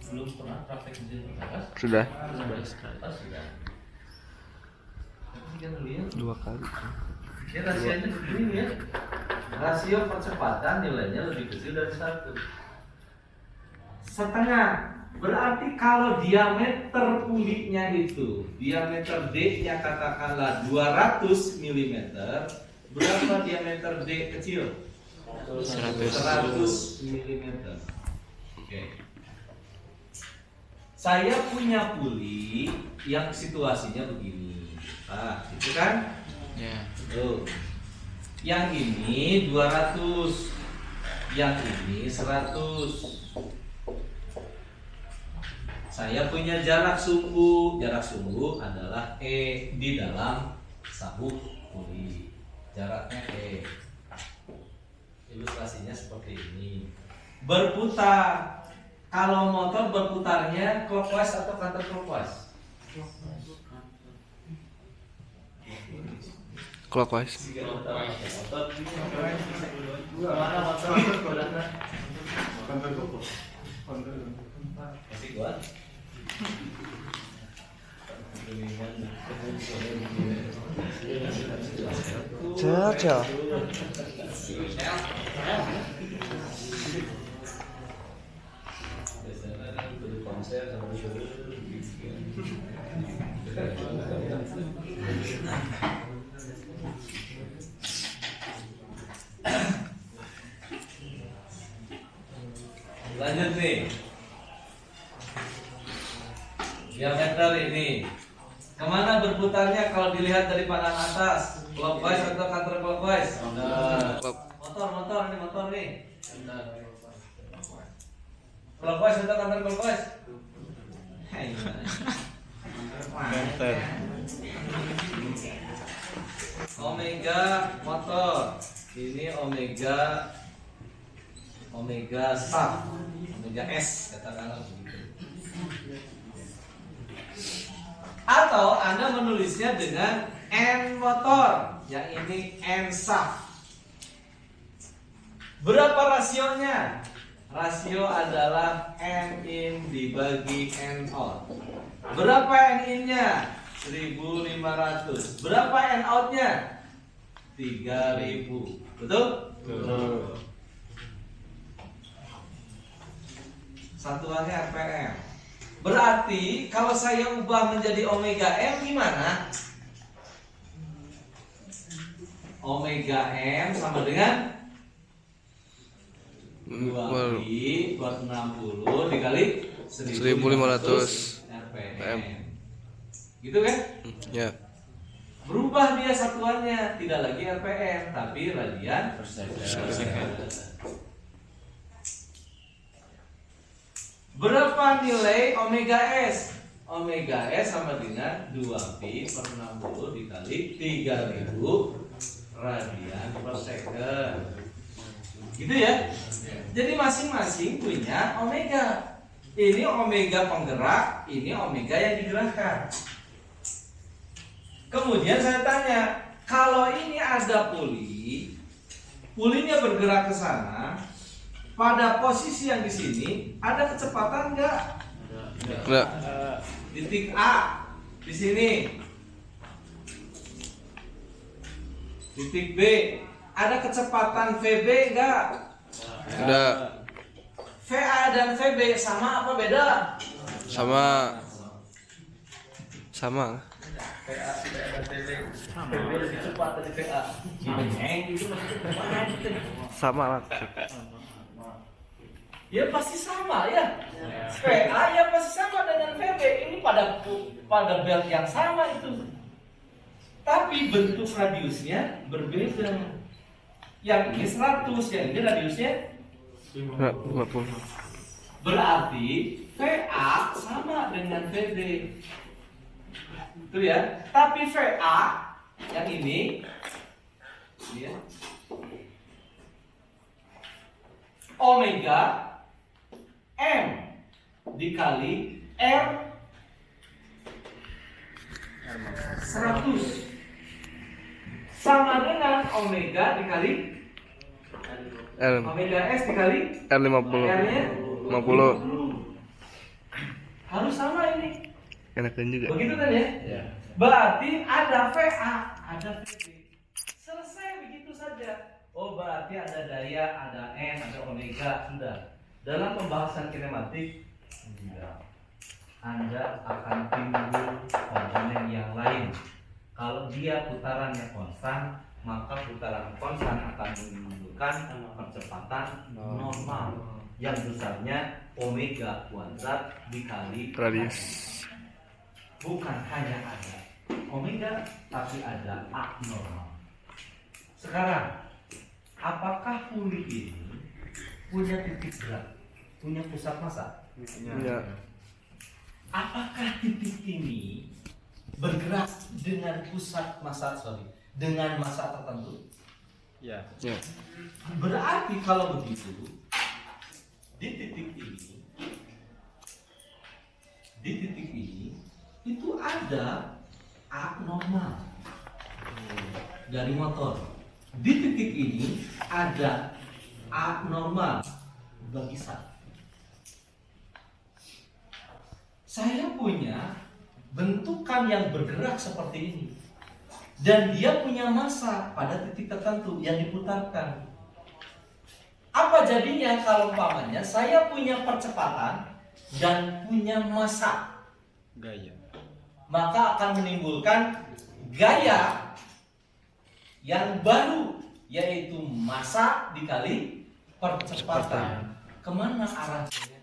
Belum pernah praktek mesin perkakas? Sudah. Sudah. Tapi kan lihat 2 kali. ya rasionya begini ya. Rasio percepatan nilainya lebih kecil dari 1. Setengah. Berarti kalau diameter pulinya itu, diameter D-nya katakanlah 200 mm, berapa diameter D kecil? 100 mm. Oke. Saya punya puli yang situasinya begini. Nah, itu kan? Ya. Tuh. Yang ini 200, yang ini 100. Saya punya jarak sumbu adalah E di dalam sabuk puli. Jaraknya E. Ilustrasinya seperti ini. Berputar. Kalau motor berputarnya clockwise atau counterclockwise? Clockwise. Mana motor berputar? Masih kuat? Caca. Konser sama Lanjut nih. Diameter ini. Kemana berputarnya kalau dilihat dari pandangan atas? Clockwise atau counterclockwise? Motor ini motor nih. Clockwise atau counterclockwise? Omega motor. Ini omega staff, omega S katakanlah begitu. Atau Anda menulisnya dengan N motor, yang ini N staff. Berapa rasionya? Rasio adalah N in dibagi N out. Berapa N in-nya? 1.500. Berapa N out-nya? 3.000. Betul? Betul. Satuannya RPM. Berarti kalau saya ubah menjadi omega M gimana? Omega M sama dengan 2pi per 60 dikali 1.500 RPM. Gitu kan? Ya. Berubah dia satuannya, tidak lagi RPM tapi radian per second. Berapa nilai omega S? Omega S sama dengan 2pi per 60 dikali 3.000 radian per second. Gitu ya? Jadi masing-masing punya omega. Ini omega penggerak, ini omega yang digerakkan. Kemudian saya tanya, kalau ini ada puli, pulinya bergerak ke sana, pada posisi yang di sini ada kecepatan enggak? Enggak. Titik A di sini. Titik B ada kecepatan VB enggak? Enggak. VA dan VB sama apa beda? Sama. Sama. VA dan VB. VB lebih cepat dari VA. Itu Sama lah. ya pasti sama ya. VA ya pasti sama dengan VB. Ini pada belt yang sama itu. Tapi bentuk radiusnya berbeda. Yang ini 100, yang ini radiusnya 50. berarti VA sama dengan VB. Itu ya. Tapi VA yang ini ya, omega M dikali R 100 sama dengan omega dikali L omega S dikali R50. R-nya 50. harus sama ini. Enakan juga. Begitu kan ya? Berarti ada VA, ada VB. Selesai begitu saja. Oh, berarti ada daya, ada N, ada omega, sudah. Dalam pembahasan kinematik, tidak. Anda akan timbul komponen yang lain. Kalau dia putarannya konstan, maka putaran konstan akan menimbulkan percepatan normal yang besarnya omega kuadrat dikali Radius. bukan hanya ada omega tapi ada abnormal. Sekarang, apakah puli ini punya titik gerak, punya pusat massa? Ya. Apakah titik ini bergerak dengan dengan massa tertentu? Ya. Ya. Berarti kalau begitu, di titik ini itu ada abnormal dari motor. Di titik ini ada abnormal bagi sat. Saya punya bentukan yang bergerak seperti ini, dan dia punya massa pada titik tertentu yang diputarkan. Apa jadinya kalau umpamanya saya punya percepatan dan punya massa? Gaya. Maka akan menimbulkan gaya yang baru, yaitu massa dikali percepatan. kemana arah saya?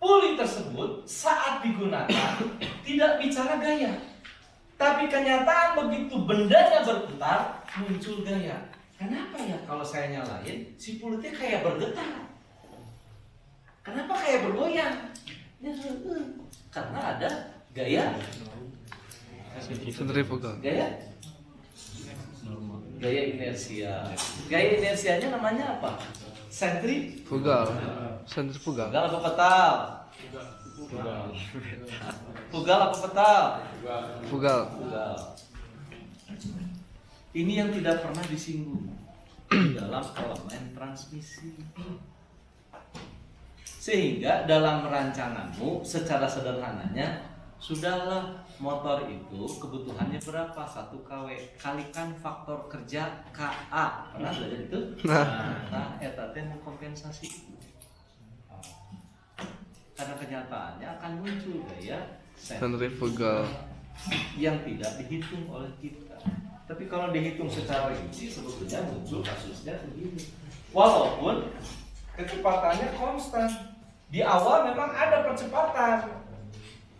Puli tersebut saat digunakan tidak bicara gaya, tapi kenyataan begitu bendanya berputar muncul gaya. Kenapa ya kalau saya nyalain si pulitnya kayak bergetar? Kenapa kayak bergoyang? Ya, karena ada gaya. Sentrifugal. Gaya? Gaya inersia. Gaya inersianya namanya apa? Fugal. Sentrifugal. Fugal apa petal? Fugal apa petal? Fugal. Fugal. Ini yang tidak pernah disinggung di dalam elemen transmisi. Sehingga dalam rancanganmu secara sederhananya, sudahlah motor itu kebutuhannya berapa? 1 kW kalikan faktor kerja KA. Pernah belajar itu? Nah, etatnya mengkompensasi. Karena kenyataannya akan muncul gaya Sentrifugal. yang tidak dihitung oleh kita. Tapi kalau dihitung secara rinci sebetulnya muncul kasusnya begini. Walaupun kecepatannya konstan. Di awal memang ada percepatan,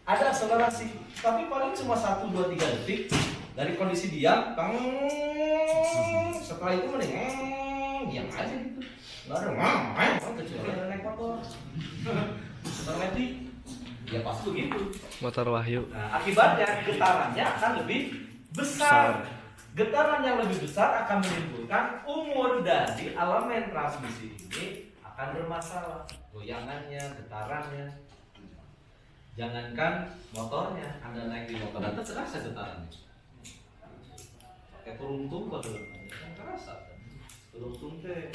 ada akselerasi, tapi paling cuma 1, 2, 3 detik dari kondisi diam, setelah itu mending diam aja gitu. Nggak ada kecuali ada naik motor. Termati, ya pasti begitu. Motor Wahyu. Nah, akibatnya getarannya akan lebih besar. Getaran yang lebih besar akan menimbulkan umur dari elemen transmisi ini akan bermasalah. Goyangannya, getarannya. Jangankan motornya, Anda naik di motor Anda terasa getarannya. Pakai turuntung kok kan terasa. Turuntung teh.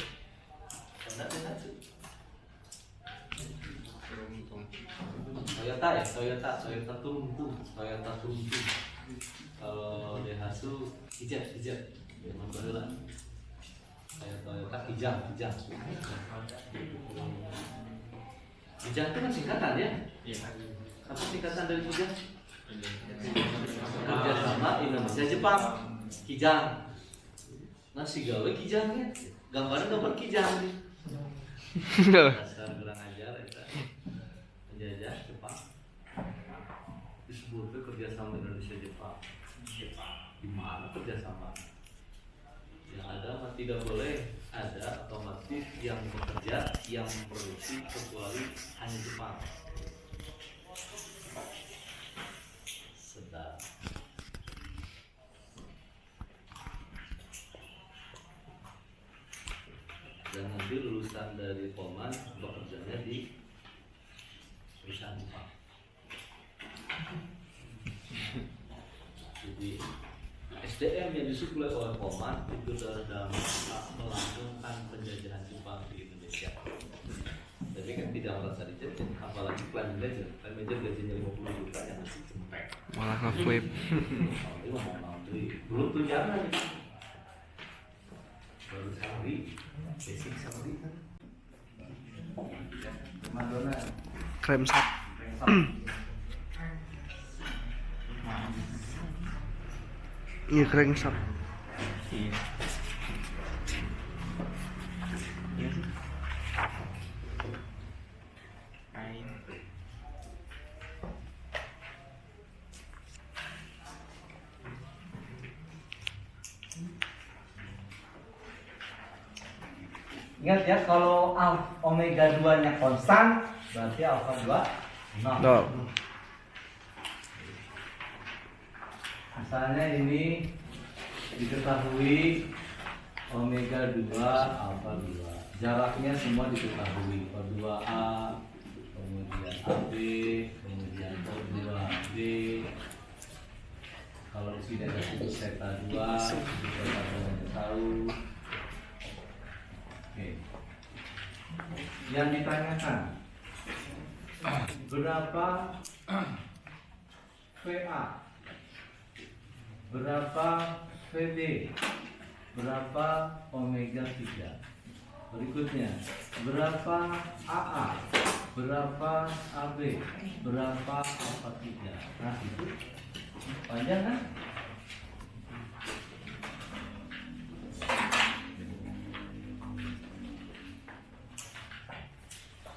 Anda tidak sih. Toyota turuntung, Toyota turuntung. Kalau Daihatsu hijab, memang berulang. Kayak Toyota hijab. Hijab itu kan singkatan ya? Iya. Apa singkatan dari hijab? Kerjasama Indonesia Jepang. Kijang. Nah si gawe kijangnya, gambar kijang nih. Dasar kurang ajar ya. Penjajah Jepang. Disebutnya kerjasama Indonesia Jepang. Di mana kerjasama? Yang ada tidak boleh ada otomotif yang bekerja yang memproduksi kecuali hanya Jepang. Sedap. Dan nanti lulusan dari Poman bekerjanya di perusahaan Jepang. Jadi SDM yang disuplai oleh Poman itu dalam melakukan penjajahan Jepang di Indonesia. Jadi kan tidak merasa dijajah, apalagi plan manager. Plan manager gajinya 50 juta yang masih cempek. Malah nge-flip. Ini mau belum tunjangan nih. Baru salary, basic salary kan. Madonna. Kremsak. Iya kremsak. Iya. Iya sih. Ain. Ingat ya, kalau omega 2-nya konstan, berarti alpha 2 Nol. Misalnya ini diketahui omega 2, alpha 2. Jaraknya semua diketahui. O2A, kemudian AB, kemudian O2B. Kalau di sini ada sudut theta 2, kita tahu. Oke. Yang ditanyakan berapa VA, berapa VB, berapa omega 3. Berikutnya berapa AA, berapa AB, berapa alfa 3. Nah itu panjang kan?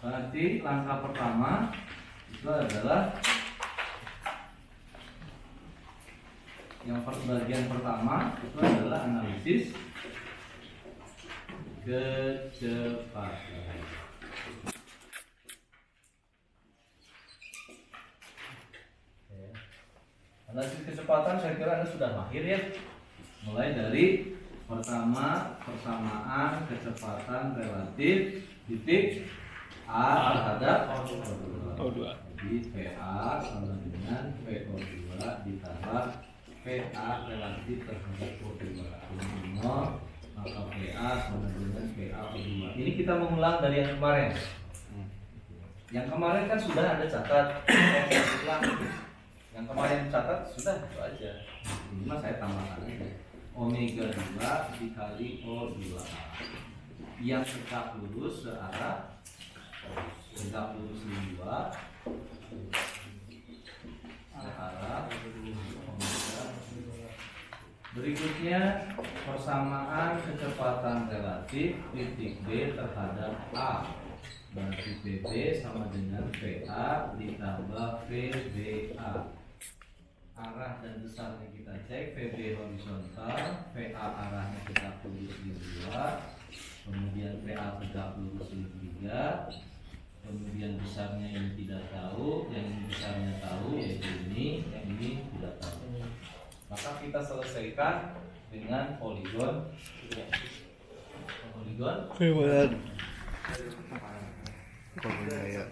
Berarti langkah pertama itu adalah bagian pertama itu adalah analisis kecepatan. Analisis kecepatan saya kira Anda sudah mahir ya. Mulai dari pertama persamaan kecepatan relatif titik A terhadap O2. Jadi PA sama dengan PO2 ditambah PA relatif terhadap O2. Ini 0, maka PA sama dengan PaO2. Ini kita mengulang dari yang kemarin. Yang kemarin kan sudah ada catat. Yang kemarin catat sudah itu aja. Ini mah saya tambahkan aja. Omega 2 dikali O2. Yang tegak lurus searah tegak lurus 2 searah omega. Berikutnya persamaan kecepatan relatif titik B terhadap A. Berarti PB sama dengan PA ditambah PBA. Arah dan besarnya kita cek. PB horizontal, PA arahnya tegak lurus di 2, kemudian PA tegak lurus di 3, kemudian besarnya ini tidak tahu, yang ini besarnya tahu, yaitu ini, yang ini tidak tahu. Maka kita selesaikan dengan poligon. Poligon Gaya.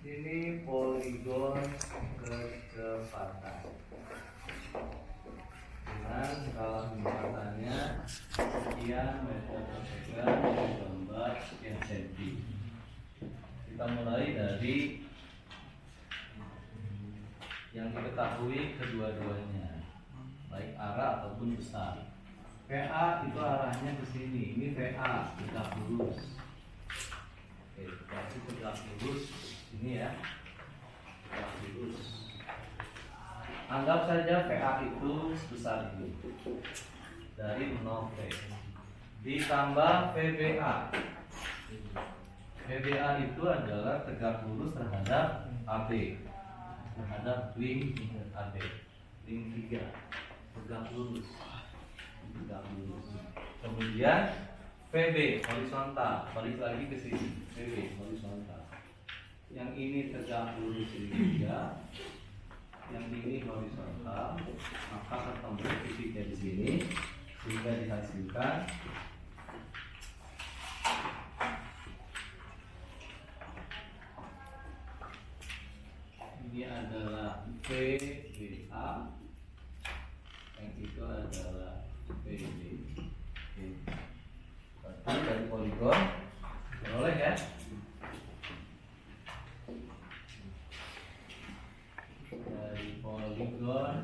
Ini poligon kecepatan dengan skala kecepatannya sekian meter per second ditambah sekian senti. Kita mulai dari yang diketahui kedua-duanya, baik arah ataupun besar. PA itu arahnya ke sini, ini PA tegak lurus. Oke, berarti tegak lurus ini ya, tegak lurus. Anggap saja PA itu sebesar ini dari 0 P ditambah PBA. PBA itu adalah tegak lurus terhadap AB, terhadap link AB, link 3 tegak lurus, tegak lurus. Kemudian PB horizontal, balik lagi ke sini, PB horizontal. Yang ini tegak lurus ini 3, yang ini horizontal, maka ketemu titiknya di sini sehingga dihasilkan ini adalah PBA, yang itu adalah PB. Berarti dari poligon boleh ya. Dari poligon boleh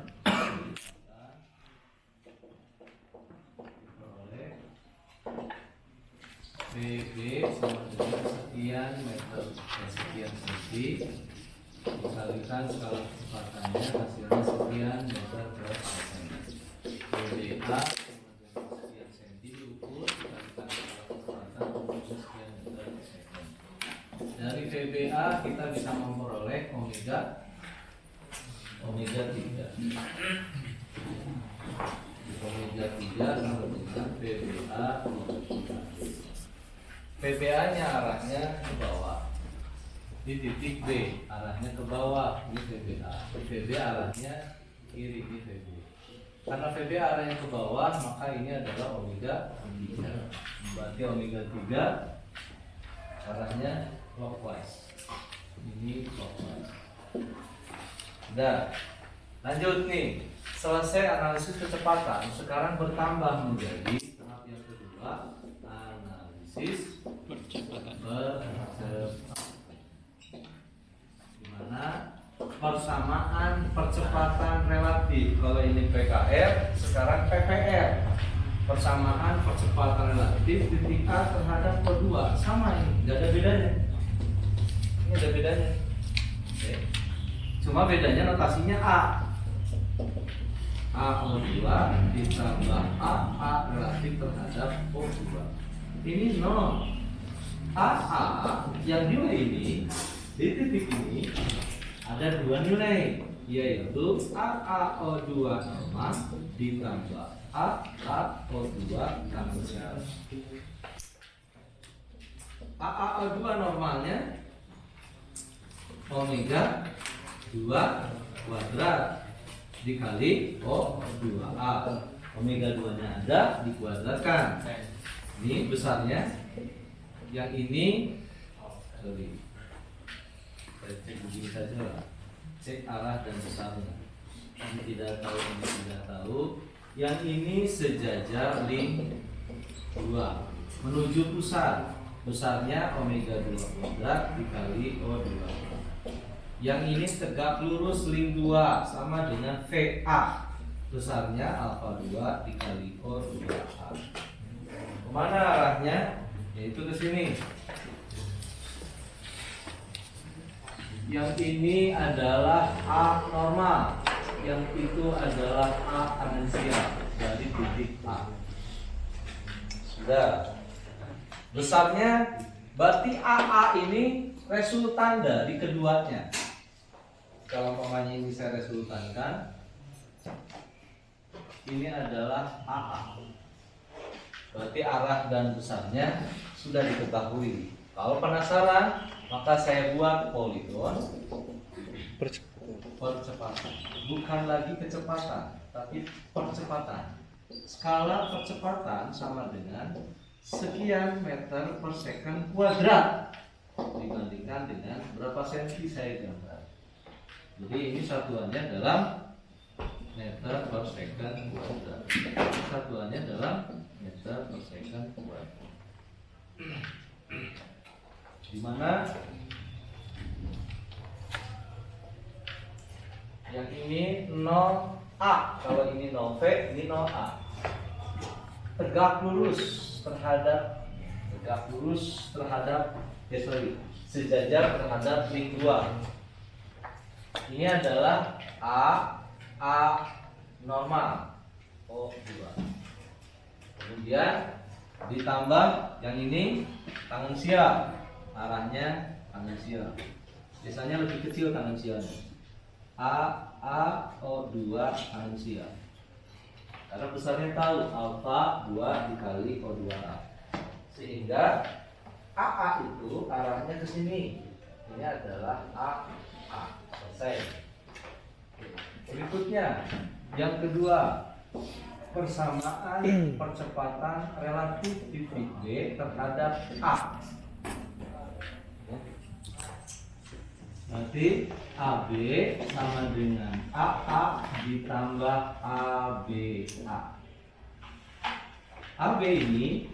PB sama dengan sekian meter per sekian senti dikalikan skala kecepatannya hasilnya sekian meter per second. PBA sama dengan sekian senti diukur dikalikan skala kecepatan untuk sekian meter per second. Dari PBA kita bisa memperoleh omega 3. Omega 3 sama dengan PBA. PBA nya arahnya ke bawah. Di titik B arahnya ke bawah, ini PBA. PB arahnya kiri, ini PB. Karena PB arahnya ke bawah, maka ini adalah omega 3. Berarti omega 3 arahnya clockwise. Ini clockwise. Udah, lanjut nih. Selesai analisis kecepatan, sekarang bertambah menjadi tahap yang kedua, analisis Percepatan. berkecepatan. Dimana persamaan percepatan relatif. Kalau ini PKR, sekarang PPR. Persamaan percepatan relatif titik A terhadap O2 sama ini, nggak ada bedanya. Ini ada bedanya. Oke. Cuma bedanya notasinya A. AO2 ditambah A relatif terhadap O2. Ini 0. AA yang nilai ini di titik ini ada dua nilai, yaitu AAO2 normal ditambah AAO2 tanggal. AAO2 normalnya omega 2 kuadrat dikali O2A. Omega 2 nya ada, dikuadratkan. Ini besarnya. Yang ini sorry, saya cek begini saja lah. Cek arah dan besarnya. Ini tidak tahu, ini tidak tahu. Yang ini sejajar link 2 menuju pusat. Besarnya omega 2 kuadrat dikali O2. Yang ini tegak lurus link 2 sama dengan VA. Besarnya alfa 2 dikali O2A. Kemana arahnya? Yaitu ke sini. Yang ini adalah A normal, yang itu adalah A tangensial dari titik A. Sudah. Besarnya berarti AA ini resultan dari keduanya. Kalau umpamanya ini saya resultankan, ini adalah AA. Berarti arah dan besarnya sudah diketahui. Kalau penasaran, maka saya buat poligon percepatan. Bukan lagi kecepatan, tapi percepatan. Skala percepatan sama dengan sekian meter per second kuadrat dibandingkan dengan berapa senti saya gambar. Jadi ini satuannya dalam meter per second kuadrat. Satuannya dalam meter per second kuadrat. Di mana yang ini 0A, kalau ini 0V, ini 0A. Tegak lurus terhadap sejajar terhadap link 2. Ini adalah A normal O2. Kemudian ditambah yang ini tangensial, arahnya tangensial. Biasanya lebih kecil tangensialnya. AO2 tangensial. Karena besarnya tahu alfa 2 dikali O2A. Sehingga AA itu arahnya ke sini. Ini adalah AA. Selesai. Berikutnya yang kedua, persamaan percepatan relatif titik B terhadap A. Nanti AB sama dengan AA ditambah ABA. AB ini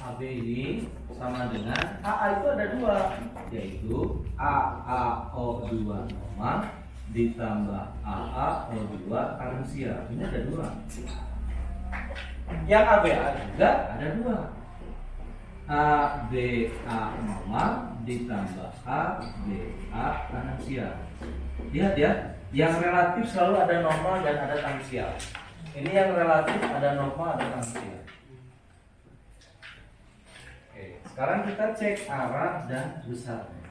AB ini sama dengan AA itu ada dua, yaitu AAO2 normal ditambah AAO2 tangensial. Ini ada dua. Yang ABA juga ada dua. ABA normal ditambah ABA tangensial. Lihat ya, yang relatif selalu ada normal dan ada tangensial. Ini yang relatif ada normal, ada tangensial. Oke, sekarang kita cek arah dan besarnya.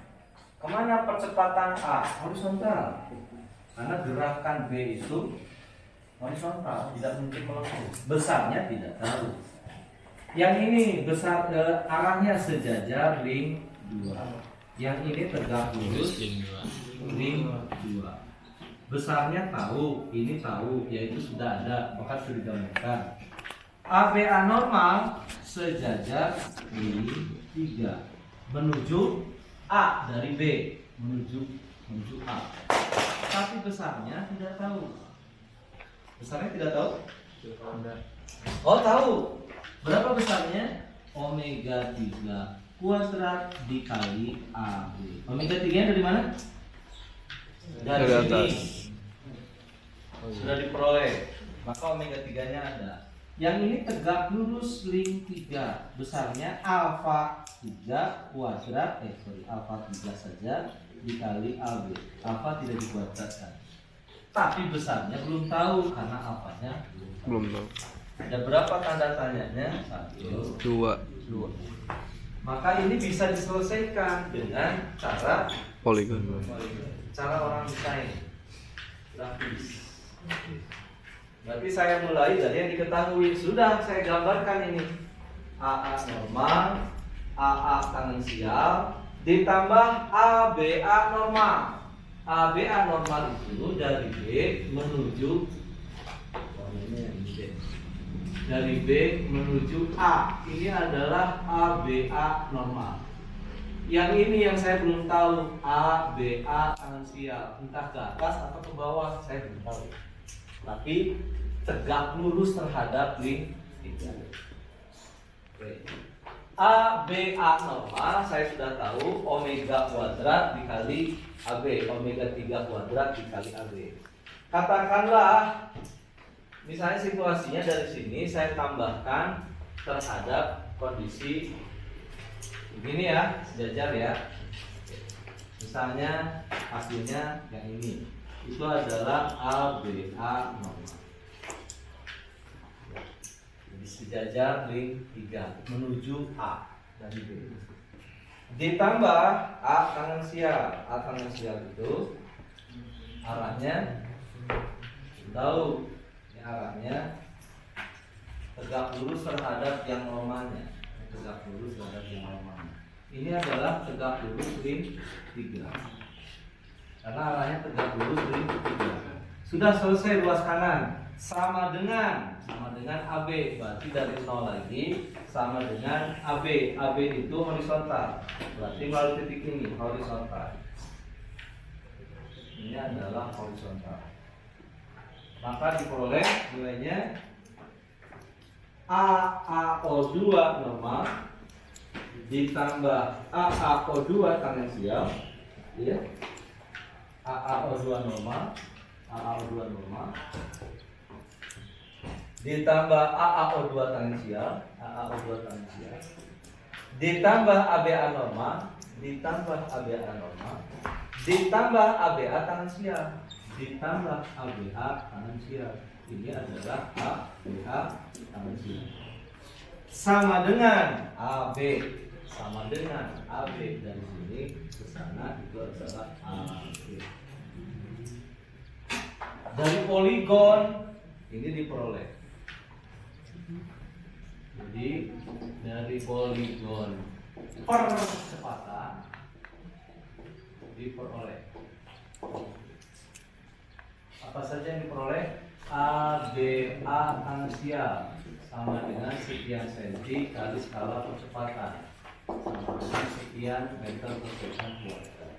Kemana percepatan A? Horizontal. Karena gerakan B itu horizontal, tidak mungkin melengkung. Besarnya tidak tahu. Yang ini besar arahnya sejajar link 2. Yang ini tegak lurus link 2. Besarnya tahu, ini tahu, yaitu sudah ada, maka sudah digambarkan. ABA normal sejajar link 3 menuju A dari B menuju A. Tapi besarnya tidak tahu. Besarnya tidak tahu? Oh, tahu. Berapa besarnya? Omega 3 kuadrat dikali AB. Omega 3-nya dari mana? Dari Dari sini. atas. Sudah diperoleh. Maka omega 3-nya ada. Yang ini tegak lurus link 3. Besarnya alfa 3 kuadrat alfa 3 saja dikali AB. Alfa tidak dikuadratkan. Tapi besarnya belum tahu karena alfanya Belum tahu. ada berapa tanda tanyanya? 1, 2. 2. Maka ini bisa diselesaikan dengan cara Poligon. orang desain grafis. Berarti saya mulai dari yang diketahui. Sudah saya gambarkan ini. AA normal, AA tangensial, ditambah ABA normal. ABA normal itu dari B menuju dari B menuju A. Ini adalah ABA normal. Yang ini yang saya belum tahu, ABA tangensial, entah ke atas atau ke bawah, saya belum tahu. Tapi tegak lurus terhadap link 3. ABA normal saya sudah tahu, omega kuadrat dikali AB, omega 3 kuadrat dikali AB. Katakanlah misalnya situasinya dari sini saya tambahkan terhadap kondisi begini ya, sejajar ya. Misalnya hasilnya yang ini. Itu adalah ABA normal. Jadi sejajar link 3 menuju A dari B. Ditambah A tangensial. A tangensial itu arahnya tahu. Ini arahnya tegak lurus terhadap yang normalnya. Tegak lurus terhadap yang normalnya. Ini adalah tegak lurus link 3. Karena arahnya tegak lurus link 3. Sudah selesai ruas kanan. Sama dengan AB, berarti dari 0 lagi sama dengan AB. AB itu horizontal. Berarti melalui titik ini horizontal. Ini adalah horizontal. Maka diperoleh nilainya AAO2 normal ditambah AAO2 tangensial, ya. AAO2 normal, AAO2 normal ditambah AAO2 tangensial, AAO2 tangensial ditambah ABA normal, ditambah ABA normal, ditambah ABA tangensial, ditambah ABA tangensial. Ini adalah ABA tangensial. Sama dengan AB, sama dengan AB dari sini ke sana itu adalah AB. Dari poligon ini diperoleh. Jadi dari poligon percepatan diperoleh. Apa saja yang diperoleh? ABA tangensial sama dengan sekian senti kali skala percepatan sama dengan sekian meter per second kuadrat.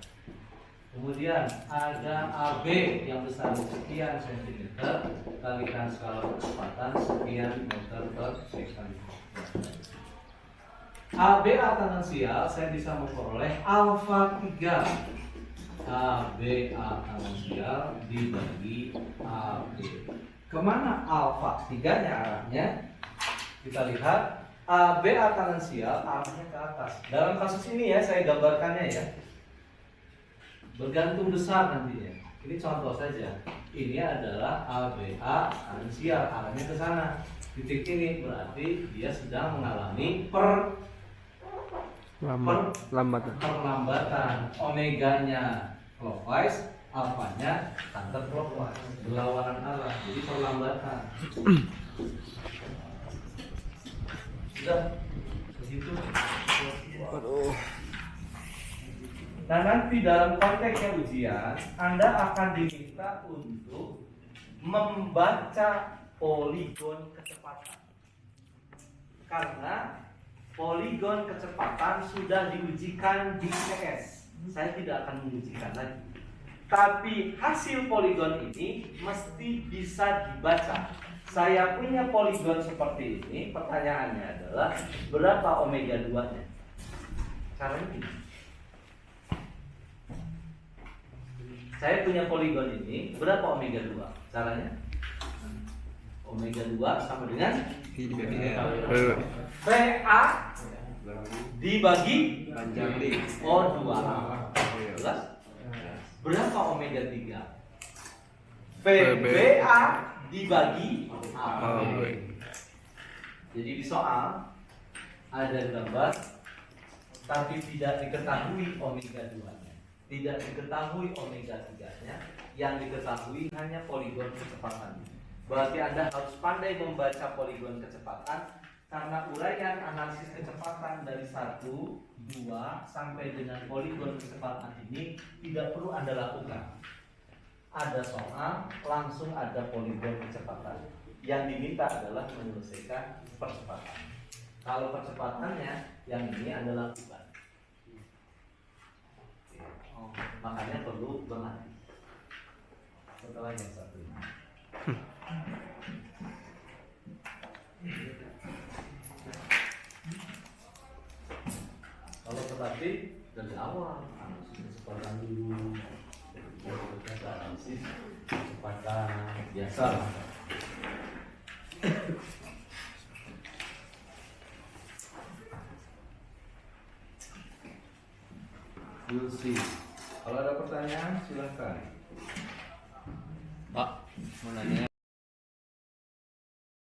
Kemudian ada AB yang besar sekian sentimeter kalikan skala percepatan sekian meter per second. ABA tangensial saya bisa memperoleh alfa 3 ABA tangensial dibagi AB. Kemana alfa 3-nya arahnya? Kita lihat ABA tangensial arahnya ke atas. Dalam kasus ini ya saya gambarkannya ya. Bergantung besar nantinya. Ini contoh saja. Ini adalah ABA tangensial arahnya ke sana. Titik ini berarti dia sedang mengalami perlambatan. Omeganya clockwise, alfanya counter clockwise, berlawanan arah. Jadi perlambatan. Sudah begitu. Nah nanti dalam konteksnya ujian Anda akan diminta untuk membaca poligon kecepatan. Karena poligon kecepatan sudah diujikan di CS. Saya tidak akan mengujikan lagi. Tapi hasil poligon ini mesti bisa dibaca. Saya punya poligon seperti ini, pertanyaannya adalah berapa omega 2-nya? Caranya gini. Saya punya poligon ini, berapa omega 2? Caranya? Omega 2 sama dengan VA dibagi O2. Jelas? Berapa omega 3? VBA dibagi A. Jadi di soal ada gambar tapi tidak diketahui omega 2-nya. Tidak diketahui omega 3-nya, yang diketahui hanya poligon kecepatan. Berarti Anda harus pandai membaca poligon kecepatan karena uraian analisis kecepatan dari 1, 2 sampai dengan poligon kecepatan ini tidak perlu Anda lakukan. Ada soal, langsung ada poligon kecepatan. Yang diminta adalah menyelesaikan percepatan. Kalau percepatannya, yang ini Anda lakukan. Makanya perlu berlatih. Setelah yang satu ini. Kalau berlatih dari awal, analisis kecepatan dulu. Berikutnya analisis kecepatan biasa. We'll see. Kalau ada pertanyaan silahkan. Pak, mau nanya.